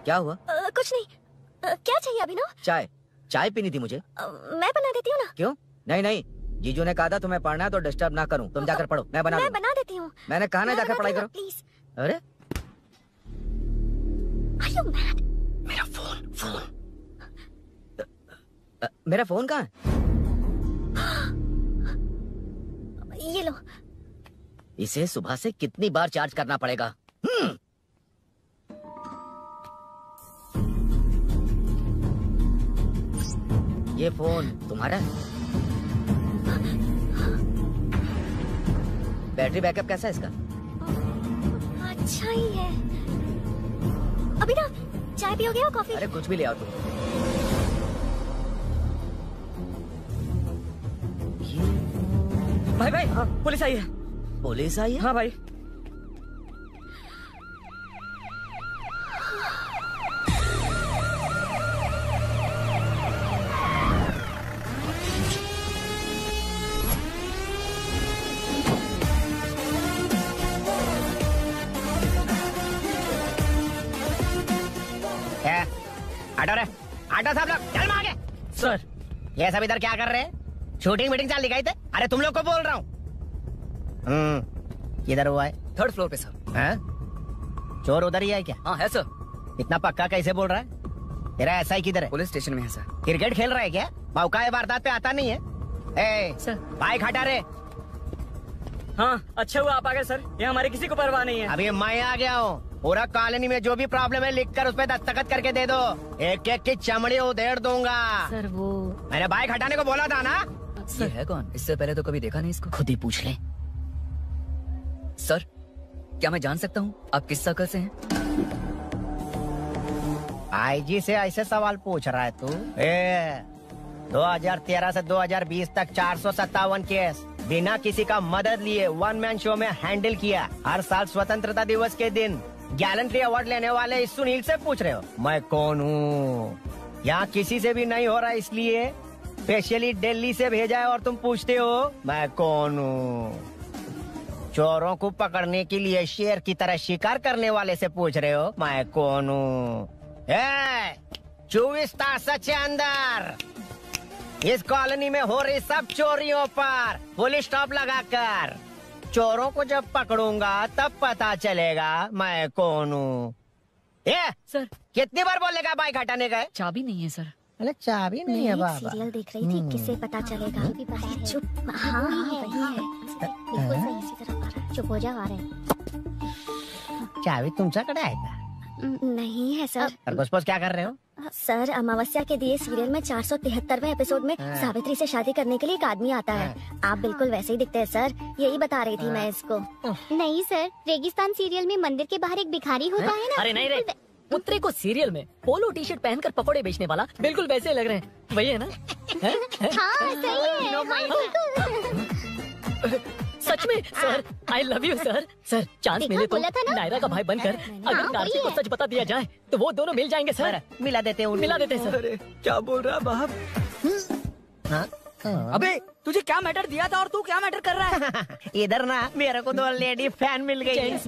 क्या हुआ? कुछ नहीं। क्या चाहिए अभिनव? चाय पीनी थी मुझे। मैं बना देती हूँ ना। क्यों? नहीं, जीजू ने कहा था तुम्हें पढ़ना है तो डिस्टर्ब ना करूं, तुम जाकर पढ़ो, मैं बना देती हूँ। मैंने कहा ना जाकर पढ़ाई करो प्लीज। अरे Are you mad? मेरा फोन मेरा फोन कहाँ है? ये लो। इसे सुबह से कितनी बार चार्ज करना पड़ेगा? ये फोन तुम्हारा है? बैटरी बैकअप कैसा है इसका? अच्छा ही है। अभी ना चाय पियोगे या कॉफी? अरे कुछ भी ले आओ तुम। भाई भाई, पुलिस आई है। पुलिस आई है? हाँ भाई। आटो साहब लोग चल मांगे। सर ये सब इधर क्या कर रहे हैं? शूटिंग मीटिंग चाल गई थे? अरे तुम लोग को बोल रहा हूँ। किधर हुआ है? 3rd फ्लोर पे सर। हैं? चोर उधर ही है क्या? हाँ है सर। इतना पक्का कैसे बोल रहा है? तेरा एसआई किधर है? पुलिस स्टेशन में है सर। क्रिकेट खेल रहा है क्या? मौका है वारदात पे आता नहीं है। ए सर बाइक हटा रे। हाँ अच्छा हुआ आप आ गए सर, ये हमारे किसी को परवाह नहीं है। अभी मैं आ गया हूँ। पूरा कॉलोनी में जो भी प्रॉब्लम है लिख कर उस पर दस्तखत करके दे दो। एक एक की चमड़ी उधेड़ दूंगा। सर वो मैंने बाइक हटाने को बोला था ना। ये है कौन? इससे पहले तो कभी देखा नहीं इसको। खुद ही पूछ ले। सर क्या मैं जान सकता हूँ आप किस सर्कल से हैं? आईजी से ऐसे सवाल पूछ रहा है तू? 2013 से 2020 तक 457 केस बिना किसी का मदद लिए 1 मैन शो में हैंडल किया। हर साल स्वतंत्रता दिवस के दिन गैलेंट्री अवार्ड लेने वाले इस सुनील से पूछ रहे हो मैं कौन हूँ? यहाँ किसी से भी नहीं हो रहा, इसलिए स्पेशली दिल्ली से भेजा है और तुम पूछते हो मैं कौन हूँ? चोरों को पकड़ने के लिए शेर की तरह शिकार करने वाले से पूछ रहे हो मैं कौन हूँ? 24 तास के अंदर इस कॉलोनी में हो रही सब चोरियों पर पुलिस स्टॉप लगाकर चोरों को जब पकड़ूंगा तब पता चलेगा मैं कौन हूँ। ये सर कितनी बार बोलने का बाइक हटाने का है? चाबी नहीं है सर। अरे चाबी नहीं है बाबा। सीरियल देख रही थी, किसे पता चलेगा? चुप। हाँ वही है। बिल्कुल सही, इसी तरफ आ रहा है। चुप हो जाओ, आ रहे हैं। चाबी तुमच्याकडे आहे का? नहीं है सर। खरगोश क्या कर रहे हो? सर, अमावस्या के दिए सीरियल में 473वें एपिसोड में सावित्री से शादी करने के लिए एक आदमी आता है। आप बिल्कुल वैसे ही दिखते हैं सर, यही बता रही थी मैं इसको। नहीं सर, रेगिस्तान सीरियल में मंदिर के बाहर एक भिखारी होता है ना। अरे नहीं रे, पुत्री को सीरियल में पोलो टी शर्ट पहनकर पकोड़े बेचने वाला बिल्कुल वैसे लग रहे हैं, वही है ना? हाँ सही है। सच में sir, I love you sir. Sir chance मिले तो नायरा का भाई बनकर अगर कार्तिक को सच बता दिया जाए तो वो दोनों मिल जाएंगे सर। मिला देते हैं, मिला देते हैं सर। अरे क्या बोल रहा बाप? अबे तुझे क्या मैटर दिया था और तू क्या मैटर कर रहा है? इधर ना मेरे को 2 लेडी फैन मिल गई है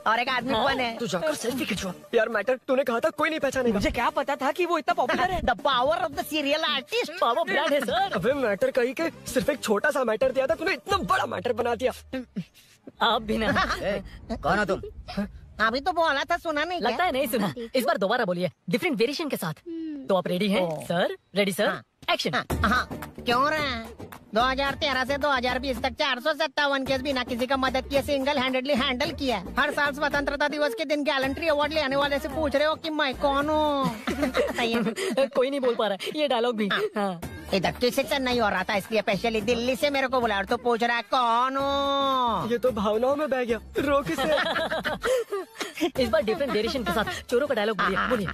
और एक आदमी कौन है? तू जाकर सेल्फी खिंचवा। यार मैटर तूने कहा था कोई नहीं पहचानेगा। मुझे क्या पता था कि वो इतना पॉपुलर है। The power of the serial artist. Power brand है सर। अबे मैटर कहीं के सिर्फ एक छोटा सा मैटर दिया था, तूने इतना बड़ा मैटर बना दिया। आप भी ना। कौन हो तुम? अभी तो बोला था, सुना नहीं? लगता है नहीं सुना। इस बार दोबारा बोलिए डिफरेंट वेरिएशन के साथ। तो आप रेडी हैं सर? Ready sir, action. हाँ क्यों रहे? 2013 से 2020 तक 457 केस बिना किसी का मदद किए सिंगल हैंडेडली हैंडल किया। हर साल स्वतंत्रता दिवस के दिन गैलेंट्री अवार्ड लेने वाले से पूछ रहे हो कि मैं कौन हूँ? कोई नहीं बोल पा रहा है ये डायलॉग भी। हाँ। इधर किसी से नहीं हो रहा था, इसलिए स्पेशली दिल्ली से मेरे को बुलाया और तो पूछ रहा है कौन हूँ? ये तो भावनाओं में बह गया। रो किसे? इस बार डिफरेंट वेरिएशन के साथ चोरों का डायलॉग बोलिए।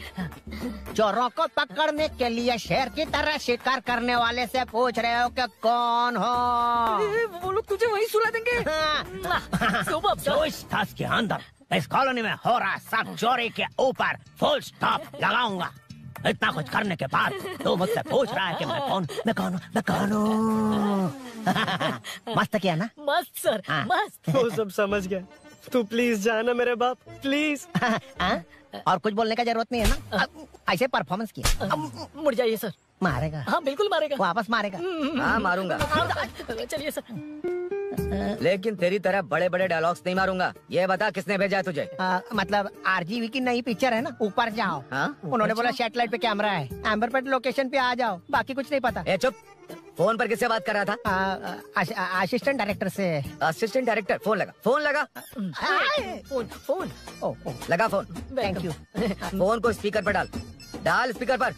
चोरों को पकड़ने के लिए शेर की तरह शिकार करने वाले से पूछ रहे हो कि कौन हो? वो लोग तुझे वहीं सुला देंगे। जो इस ताश के अंदर इस कॉलोनी में हो रहा सब चोरी के ऊपर फुल स्टॉप लगाऊंगा। इतना कुछ करने के बाद तो मुझसे पूछ रहा है कि मैं कौन हूँ? मस्त किया ना? मस्त सर, मस्त। वो सब समझ गया। तू प्लीज जाना मेरे बाप, प्लीज। और कुछ बोलने का जरूरत नहीं है ना? ऐसे परफॉर्मेंस किया। मुड़ जाइए सर। मारेगा? हाँ बिल्कुल मारेगा। वापस मारेगा? हाँ मारूंगा। चलिए सर। लेकिन तेरी तरह बड़े बड़े डायलॉग्स नहीं मारूंगा। ये बता किसने भेजा है तुझे? मतलब आरजीवी की नई पिक्चर है ना, ऊपर जाओ। उन्होंने बोला सैटेलाइट पे कैमरा है, एम्बर पेट लोकेशन पे आ जाओ, बाकी कुछ नहीं पता। चुप। फोन पर किससे बात कर रहा था? असिस्टेंट डायरेक्टर से। Assistant director? फोन लगा, फोन लगा। फोन लगा फोन। Thank you. फोन को स्पीकर पर डाल स्पीकर पर।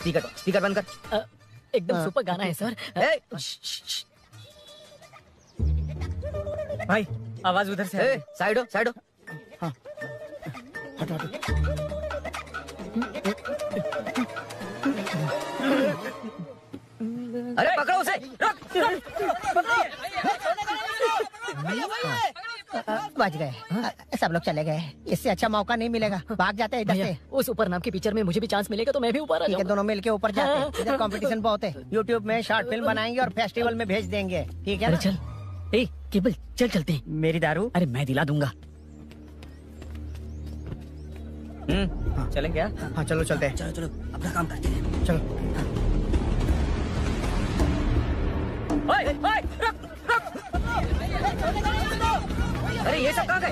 स्पीकर बंद कर। एकदम सुपर गाना है सर। भाई आवाज उधर से। साइड हो, साइड हो। हाँ। अरे पकड़ो उसे। बच गए, सब लोग चले गए। इससे अच्छा मौका नहीं मिलेगा, भाग जाते हैं इधर से। उस ऊपर नाम की पिक्चर में मुझे भी चांस मिलेगा तो मैं भी ऊपर आ जाऊंगा। दोनों मिलके ऊपर जाते हैं। इधर कंपटीशन बहुत है। यूट्यूब में शॉर्ट फिल्म बनाएंगे और फेस्टिवल में भेज देंगे, ठीक है? चल केबल चल चलते हैं। मेरी दारू? अरे मैं दिला दूंगा। चलें क्या? हाँ चलो चलते हैं। चलो चलो अपना काम करते हैं। चलो। अरे ये सब कहाँ गए?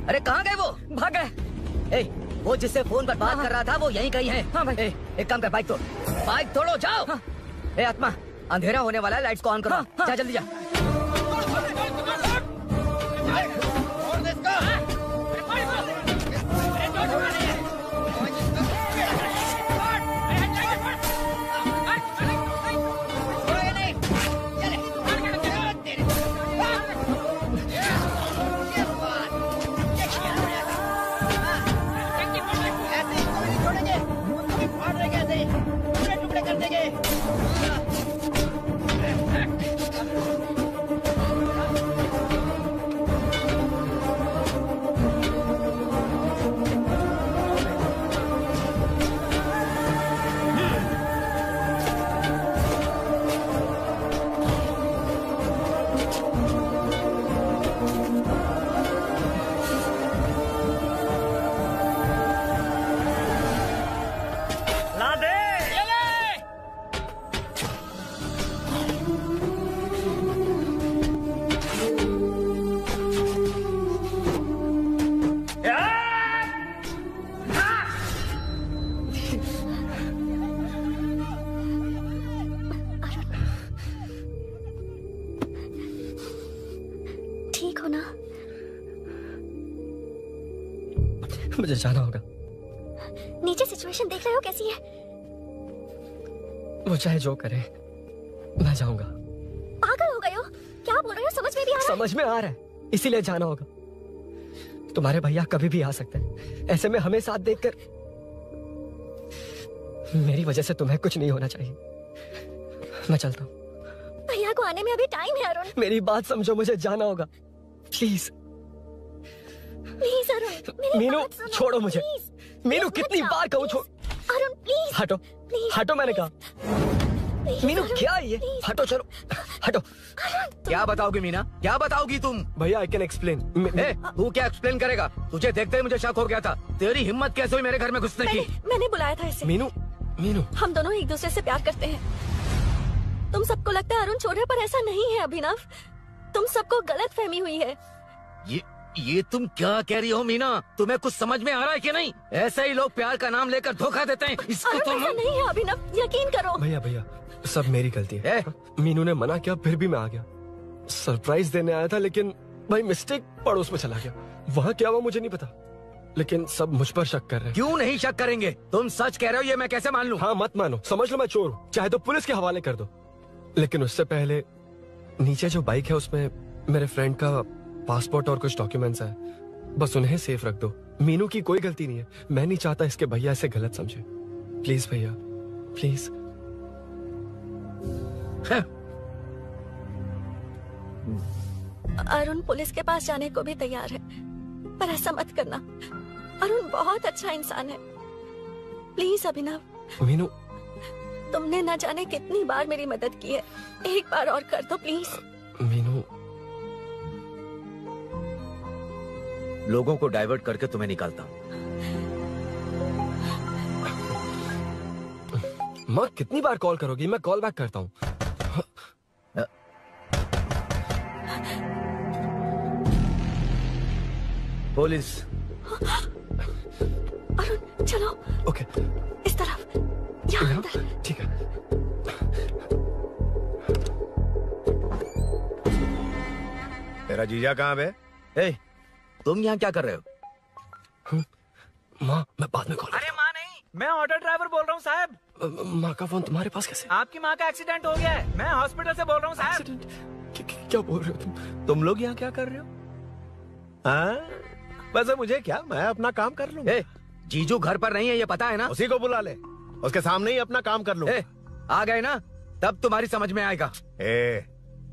अरे कहाँ गए वो? भाग गए। वो जिससे फोन पर बात कर रहा था वो यहीं कहीं है। हाँ भाई। एक काम कर, बाइक तोड़, बाइक तोड़ो, जाओ। आत्मा, अंधेरा होने वाला है, लाइट्स को ऑन करो। जा जल्दी जा। मुझे जाना होगा। नीचे सिचुएशन देख रहे हो कैसी है? वो चाहे जो करे, मैं जाऊंगा। पागल हो गए हो? क्या बोल रहे हो? समझ में भी आ रहा है? समझ में आ रहा है, इसीलिए जाना होगा। तुम्हारे भैया कभी भी आ सकते हैं, ऐसे में हमें साथ देखकर मेरी वजह से तुम्हें कुछ नहीं होना चाहिए। मैं चलता हूँ। भैया को आने में अभी टाइम है अरुण। मेरी बात समझो, मुझे जाना होगा। प्लीज प्लीज अरुण, मेरी मीनू बात सुनो, छोड़ो मुझे। प्लीज। मीनू मत कितनी जाओ, बार कहूँ छोड़। अरुण प्लीज। हटो हटो, मैंने कहा। मीनू क्या ये? हटो, चलो हटो। क्या बताओगी मीना? क्या बताओगी तुम? भैया आई कैन एक्सप्लेन। तू क्या एक्सप्लेन करेगा? तुझे देखते ही मुझे शक हो गया था। तेरी हिम्मत कैसे हुई मेरे घर में घुसने की? मैंने बुलाया था इसे। मीनू मीनू, हम दोनों एक दूसरे से प्यार करते हैं। तुम सबको लगता है अरुण छोड़ रहे, पर ऐसा नहीं है अभिनव। तुम सबको गलत फहमी हुई है। ये तुम क्या कह रही हो मीना? तुम्हें कुछ समझ में आ रहा है कि नहीं? ऐसे ही लोग प्यार का नाम लेकर धोखा देते हैं। इसको अरुण ऐसा नहीं है अभिनव, यकीन करो। भैया सब मेरी गलती है। मीनू ने मना किया, फिर भी मैं आ गया। सरप्राइज देने आया था, लेकिन भाई मिस्टेक पड़ोस में चला गया। वहाँ क्या हुआ मुझे नहीं पता, लेकिन सब मुझ पर शक कर रहे हैं। क्यों नहीं शक करेंगे? तुम सच कह रहे हो, ये मैं कैसे मान लूं? हाँ मत मानो, समझ लो मैं चोर हूँ, चाहे तो पुलिस के हवाले कर दो। लेकिन उससे पहले नीचे जो बाइक है उसमें मेरे फ्रेंड का पासपोर्ट और कुछ डॉक्यूमेंट्स है, बस उन्हें सेफ रख दो। मीनू की कोई गलती नहीं है। मैं नहीं चाहता इसके भैया इसे गलत समझे। प्लीज भैया प्लीज। अरुण पुलिस के पास जाने को भी तैयार है, पर ऐसा मत करना। अरुण बहुत अच्छा इंसान है। प्लीज अभिनव। मीनू, तुमने न जाने कितनी बार मेरी मदद की है, एक बार और कर दो प्लीज। मीनू, लोगों को डाइवर्ट करके तुम्हें निकालता हूँ। माँ कितनी बार कॉल करोगी? मैं कॉल बैक करता हूँ। पुलिस। अरुण चलो। ओके। इस तरफ। यहाँ अंदर। ठीक है। तेरा जीजा कहाँ है? ए, तुम यहाँ क्या कर रहे हो? माँ मैं बाद में कॉल। अरे माँ नहीं, मैं ऑटो ड्राइवर बोल रहा हूँ साहब। माँ का फोन तुम्हारे पास कैसे? आपकी माँ का एक्सीडेंट हो गया है, मैं हॉस्पिटल से बोल रहा हूँ साहब। क्या बोल रहे हो तुम लोग यहाँ क्या कर रहे हो? हाँ वैसे मुझे क्या, मैं अपना काम कर लूँ। जीजू घर पर नहीं है ये पता है ना? उसी को बुला ले, उसके सामने ही अपना काम कर लूँ। आ गए ना, तब तुम्हारी समझ में आएगा।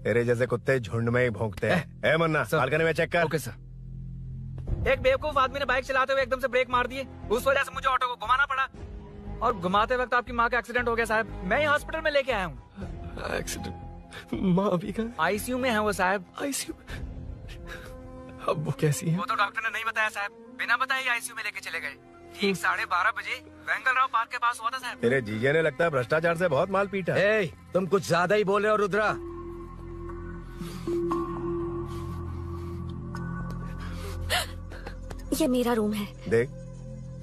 तेरे जैसे कुत्ते झुंड में ही भौंकते हैं। मुन्ना बालकनी में चेक कर। Okay sir. एक बेवकूफ आदमी ने बाइक चलाते हुए एकदम से ब्रेक मार दिए, उस वजह से मुझे ऑटो को घुमाना पड़ा, और घुमाते वक्त आपकी माँ का एक्सीडेंट हो गया साहब। मैं ही हॉस्पिटल में लेके आया हूँ। एक्सीडेंट? माँ अभी कहाँ? आईसीयू में है वो साहब। आईसीयू? अब वो कैसी है? वो तो डॉक्टर ने नहीं बताया साहब, बिना बताए आईसीयू में लेके चले गए। ठीक 12:30 बजे वेंगल राव पार्क के पास हुआ था साहब। तेरे जीजे ने लगता है भ्रष्टाचार से बहुत माल पीटा। तुम कुछ ज्यादा ही बोल रहे हो रुद्रा। ये मेरा रूम है। देख,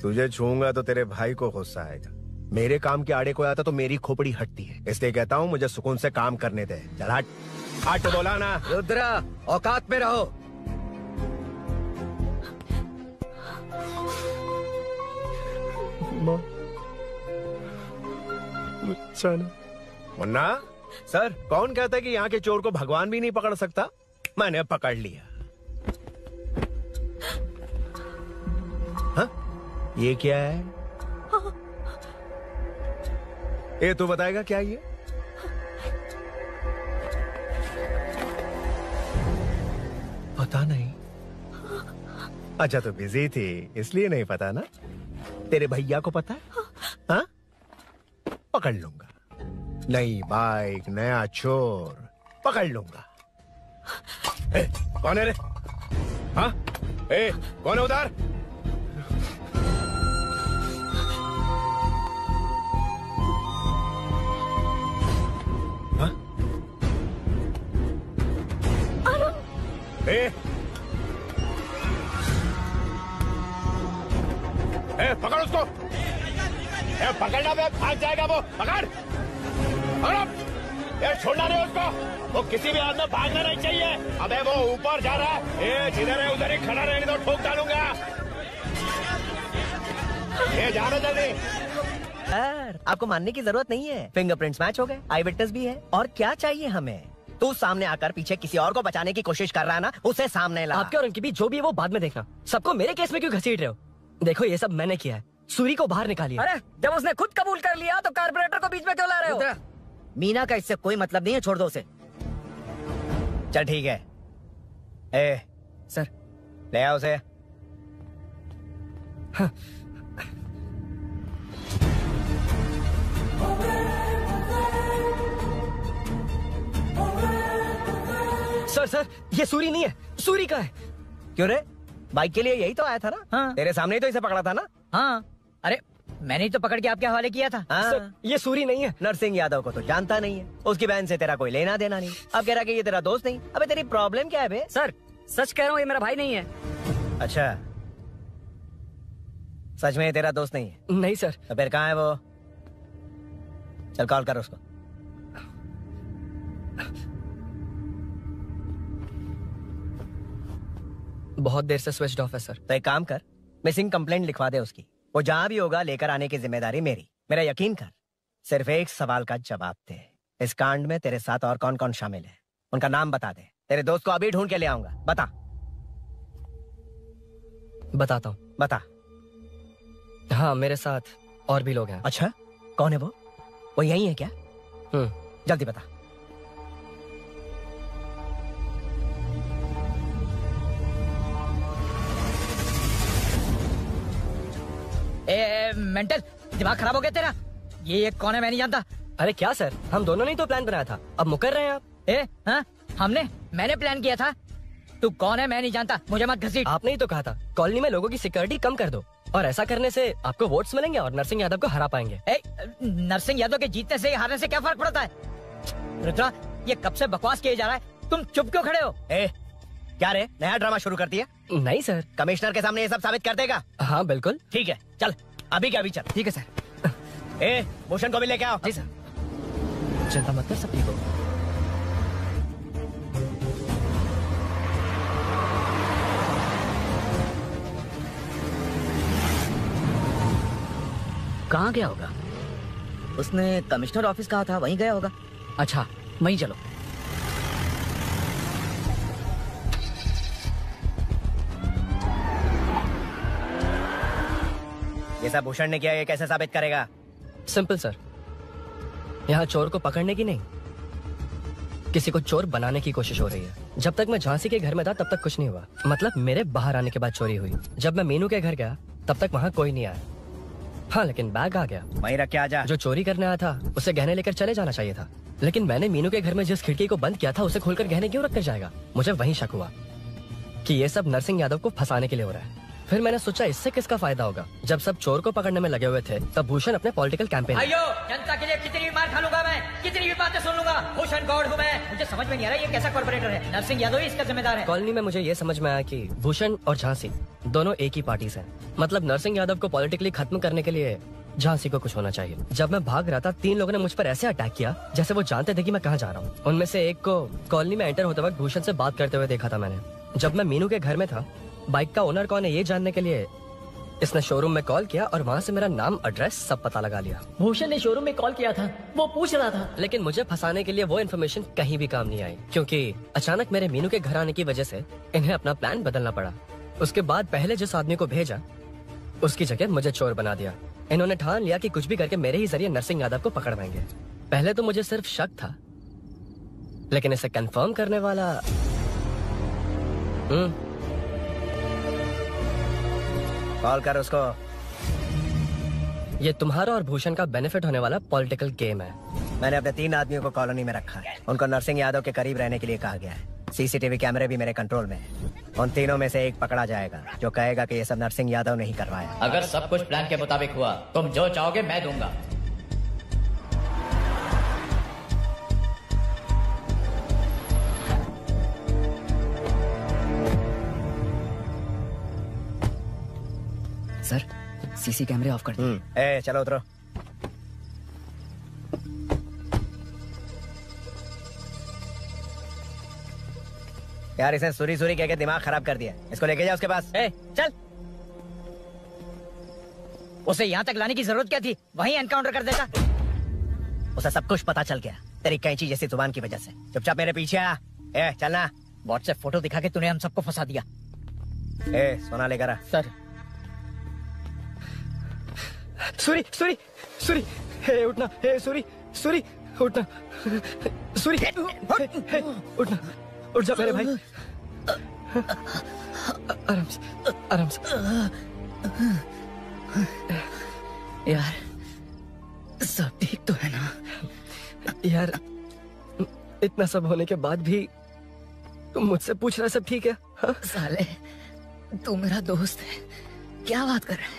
तुझे छूंगा तो तेरे भाई को गुस्सा आएगा। मेरे काम के आड़े को आता तो मेरी खोपड़ी हटती है, इसलिए कहता हूँ मुझे सुकून से काम करने दे। चल हट। हट बोला ना। रुद्रा औकात में रहो। मुन्ना सर, कौन कहता है कि यहाँ के चोर को भगवान भी नहीं पकड़ सकता? मैंने पकड़ लिया। हाँ? ये क्या है? ये तू बताएगा क्या ये? पता नहीं। अच्छा तो बिजी थी इसलिए नहीं पता ना? तेरे भैया को पता है? हाँ? पकड़ लूंगा। नई बाइक, नया चोर, पकड़ लूंगा। कौन है रे? हाँ? कौन है उधर? हाँ? पकड़ उसको। पकड़ना पे भाग जाएगा वो। पकड़ छोड़ना नहीं उसको। वो किसी भी हाथ में भागना नहीं चाहिए। अबे वो ऊपर जा रहा है, जिधर है उधर ही खड़ा रहने दो, ठोक डालूंगा। जाओ जल्दी। सर, आपको मानने की जरूरत नहीं है, फिंगरप्रिंट्स मैच हो गए, आई विटनेस भी है, और क्या चाहिए हमें? तू सामने आकर पीछे किसी और को बचाने की कोशिश कर रहा है ना, उसे सामने ला। आपके और उनके बीच जो भी है वो बाद में देखना, सबको मेरे केस में क्यों घसीट रहे हो? देखो ये सब मैंने किया है, सूरी को बाहर निकालिए। अरे जब उसने खुद कबूल कर लिया तो कारपोरेटर को बीच में क्यों ला रहे हो? मीना का इससे कोई मतलब नहीं है, छोड़ दो उसे। चल ठीक है। ए सर, ले आओ उसे। हाँ। सर ये सूरी नहीं है, सूरी का है। क्यों रे, बाइक के लिए यही तो आया था ना? हाँ। तेरे सामने ही तो इसे पकड़ा था ना? हाँ, अरे मैंने ही तो पकड़ के आपके हवाले किया था। हाँ। सर, ये सूरी नहीं है। नरसिंह यादव को तो जानता नहीं है, उसकी बहन से तेरा कोई लेना देना नहीं, अब कह रहा कि ये तेरा दोस्त नहीं। अबे तेरी प्रॉब्लम क्या है बे? सर सच कह रहा हूँ, ये मेरा भाई नहीं है। अच्छा, सच में ये तेरा दोस्त नहीं है? नहीं सर। तो फिर कहाँ है वो? चल कॉल कर उसको। बहुत देर से स्विच ऑफ है सर। तो एक काम कर, मिसिंग कंप्लेंट लिखवा दे उसकी, वो जहां भी होगा लेकर आने की जिम्मेदारी मेरी। मेरा यकीन कर, सिर्फ एक सवाल का जवाब दे, इस कांड में तेरे साथ और कौन कौन शामिल है, उनका नाम बता दे। तेरे दोस्त को अभी ढूंढ के ले आऊंगा। बताता हूँ। बता। हाँ, मेरे साथ और भी लोग हैं। अच्छा, कौन है वो? वो यही है क्या? जल्दी बता। मेंटल दिमाग खराब हो गया तेरा? ये कौन है, मैं नहीं जानता। अरे क्या सर, हम दोनों ने ही तो प्लान बनाया था, अब मुकर रहे हैं आप। हाँ, मैंने प्लान किया था। तू कौन है मैं नहीं जानता, मुझे मत घसीट। आपने ही तो कहा था कॉलोनी में लोगों की सिक्योरिटी कम कर दो, और ऐसा करने से आपको वोट्स मिलेंगे और नरसिंह यादव को हरा पाएंगे। नरसिंह यादव के जीतने से हारने से क्या फर्क पड़ता है? रुद्रा, ये कब से बकवास किया जा रहा है, तुम चुप क्यों खड़े हो? क्या रे, नया ड्रामा शुरू कर दिया? नहीं सर। कमिश्नर के सामने ये सब साबित कर देगा? हाँ बिल्कुल। ठीक है, चल अभी क्या अभी चल। ठीक है सर। भूषण को भी लेके आओ। जी सर। चिंता मत कर, सब ठीक हो। कहाँ गया होगा? उसने कमिश्नर ऑफिस कहा था, वहीं गया होगा। अच्छा, वहीं चलो। ये सब भूषण ने किया, ये कैसे साबित करेगा? सिंपल सर, यहाँ चोर को पकड़ने की नहीं, किसी को चोर बनाने की कोशिश हो रही है। जब तक मैं झांसी के घर में था तब तक कुछ नहीं हुआ, मतलब मेरे बाहर आने के बाद चोरी हुई। जब मैं मीनू के घर गया तब तक वहाँ कोई नहीं आया। हाँ, लेकिन बैग आ गया। वहीं रख के आ जा। जो चोरी करने आया था उसे गहने लेकर चले जाना चाहिए था, लेकिन मैंने मीनू के घर में जिस खिड़की को बंद किया था उसे खोलकर गहने क्यों रखकर जाएगा? मुझे वहीं शक हुआ कि ये सब नरसिंह यादव को फंसाने के लिए हो रहा है। फिर मैंने सोचा इससे किसका फायदा होगा। जब सब चोर को पकड़ने में लगे हुए थे तब भूषण अपने पॉलिटिकल कैंपेन। आइयो, जनता के लिए कितनी भी मार खा लूंगा मैं, कितनी भी बातें सुन लूंगा। भूषण गॉड हूँ मैं, मुझे समझ में नहीं आ रहा ये कैसा कॉर्पोरेटर है। नरसिंह यादव ही इसका जिम्मेदार है। कॉलोनी में मुझे ये समझ में आया कि भूषण और झांसी दोनों एक ही पार्टी से, मतलब नरसिंह यादव को पॉलिटिकली खत्म करने के लिए झांसी को कुछ होना चाहिए। जब मैं भाग रहा था 3 लोगों ने मुझ पर ऐसे अटैक किया जैसे वो जानते थे कि मैं कहाँ जा रहा हूँ। उनमें से एक को कॉलोनी में एंटर होते वक्त भूषण से बात करते हुए देखा था मैंने। जब मैं मीनू के घर में था, बाइक का ओनर कौन है ये जानने के लिए इसने शोरूम में कॉल किया और वहाँ से मेरा नाम, एड्रेस सब पता लगा लिया। भूषण ने शोरूम में कॉल किया था, वो पूछ रहा था। लेकिन मुझे फंसाने के लिए वो इन्फॉर्मेशन कहीं भी काम नहीं आई, क्योंकि अचानक मेरे मीनू के घर आने की वजह से इन्हें अपना प्लान बदलना पड़ा। उसके बाद पहले जिस आदमी को भेजा उसकी जगह मुझे चोर बना दिया। इन्होंने ठान लिया कि कुछ भी करके मेरे ही जरिए नरसिंह यादव को पकड़वाएंगे। पहले तो मुझे सिर्फ शक था, लेकिन इसे कंफर्म करने वाला कॉल कर उसको। ये तुम्हारा और भूषण का बेनिफिट होने वाला पॉलिटिकल गेम है। मैंने अपने 3 आदमियों को कॉलोनी में रखा है, उनको नरसिंह यादव के करीब रहने के लिए कहा गया है। सीसीटीवी कैमरे भी मेरे कंट्रोल में है। उन तीनों में से एक पकड़ा जाएगा जो कहेगा कि ये सब नरसिंह यादव ने ही करवाया। अगर सब कुछ प्लान के मुताबिक हुआ, तुम जो चाहोगे मैं दूंगा। सर, सीसी कैमरे ऑफ कर दो। चलो उतरो। यार इसे सूरी सूरी कह के दिमाग खराब कर दिया, इसको लेके जा उसके पास। चल। उसे यहाँ तक लाने की जरूरत क्या थी? वहीं एनकाउंटर कर देता। उसे सब कुछ पता चल गया तेरी कैंची जैसी जुबान की वजह से। चुपचाप मेरे पीछे आ। ए चलना। व्हाट्सएप फोटो दिखा के तूने हम सबको फंसा दिया। ए सोना लेकर आ। सर। सूरी सूरी सूरी, हे उठना, हे सूरी सूरी उठना, सूरी हे उठना, उठ जा मेरे भाई। आराम से आराम से। यार सब ठीक तो है ना? यार इतना सब होने के बाद भी तुम मुझसे पूछ रहा सब ठीक है? हाँ? साले तू मेरा दोस्त है, क्या बात कर रहा है?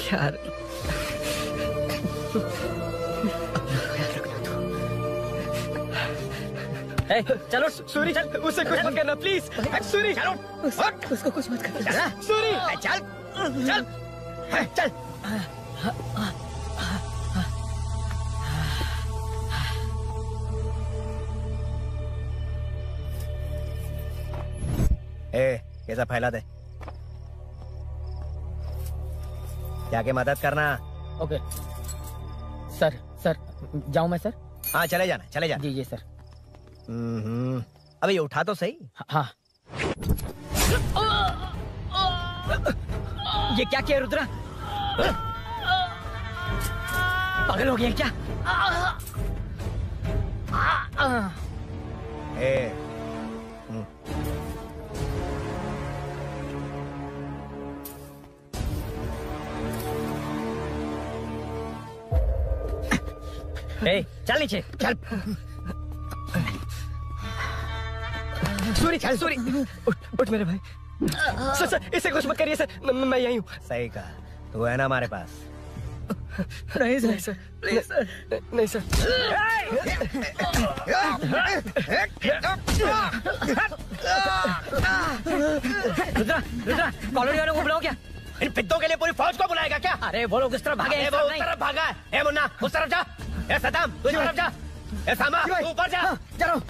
यार चलो सूरी, चल उसे कुछ मत करना प्लीज। सूरी चलो, उसको कुछ मत करना। सूरी चल चल चल। ए कैसा फैला दे, जाके मदद करना। Okay sir. सर जाऊं मैं सर? हाँ चले जाना, चले जाना। जी सर। अबे ये उठा तो सही। हाँ। ये क्या किया रुद्रा? पागल हो गया क्या? चल नीचे चल। सूरी चल, सूरी उठ मेरे भाई। सर सर इसे कुछ मत करिए सर, मैं यहीं हूँ। सही कहा, तू है ना हमारे पास? नहीं सर, नहीं सर, प्लीज सर, नहीं सर। रुद्रा रुद्रा कॉलोनी वालों को बुलाओ क्या? इन पिद्दों के लिए पूरी फौज को बुलाएगा क्या? अरे वो लोग उस तरफ भागे। वो उस तरफ भागा है। ए मुन्ना उस तरफ जा। ए सदाम तू इस तरफ जा। ए सामा तू ऊपर जा। चलो।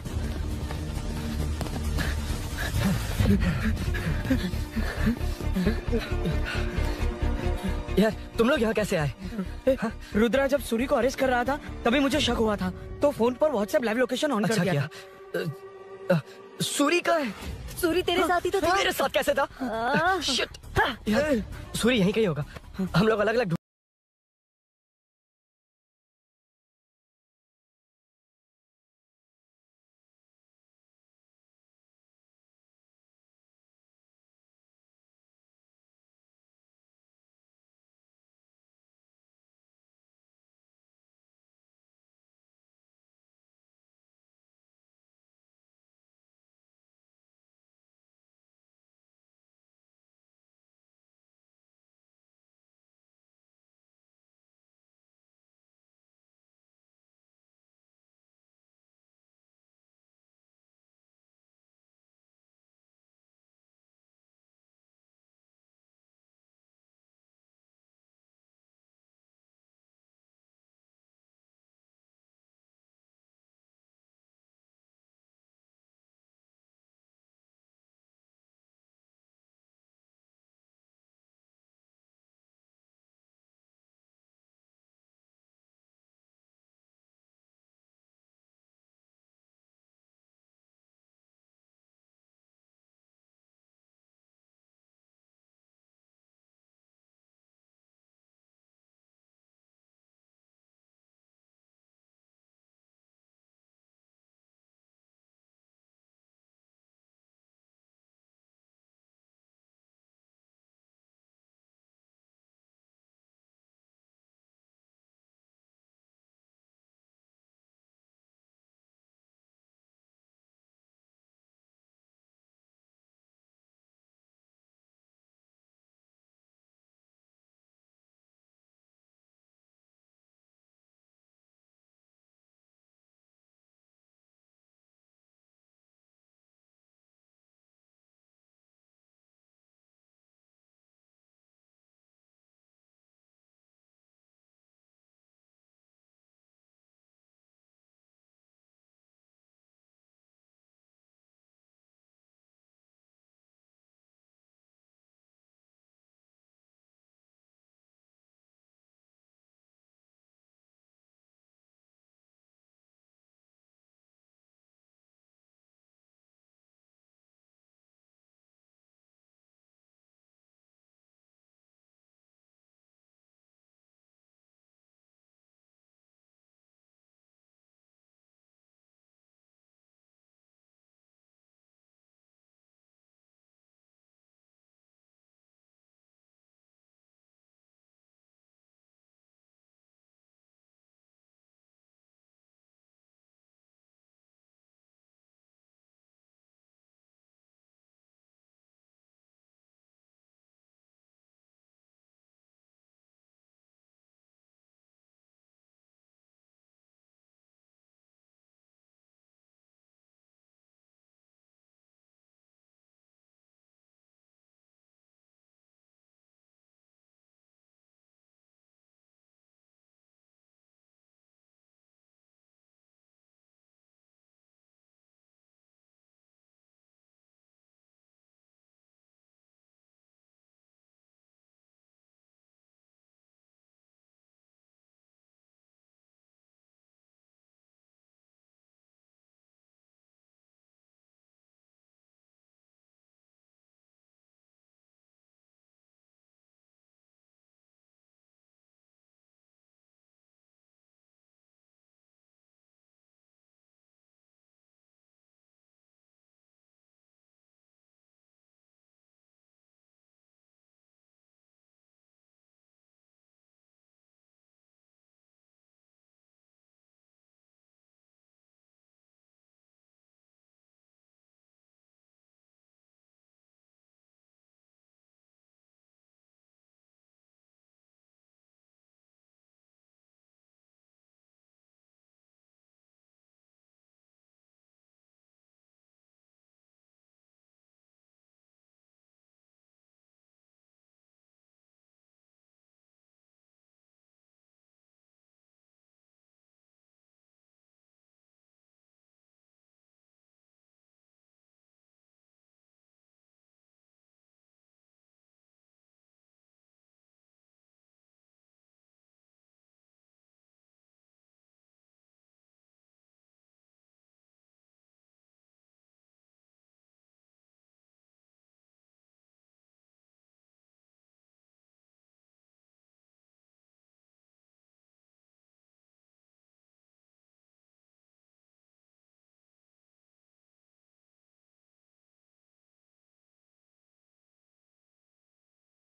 यार तुम लोग यहाँ कैसे आए? रुद्रा जब सूरी को अरेस्ट कर रहा था तभी मुझे शक हुआ था, तो फोन पर व्हाट्सएप लाइव लोकेशन ऑन कर दिया। सूरी का है? सूरी तेरे साथ ही तो था। मेरे साथ कैसे था? शिट। यार सूरी यहीं कहीं होगा, हम लोग अलग अलग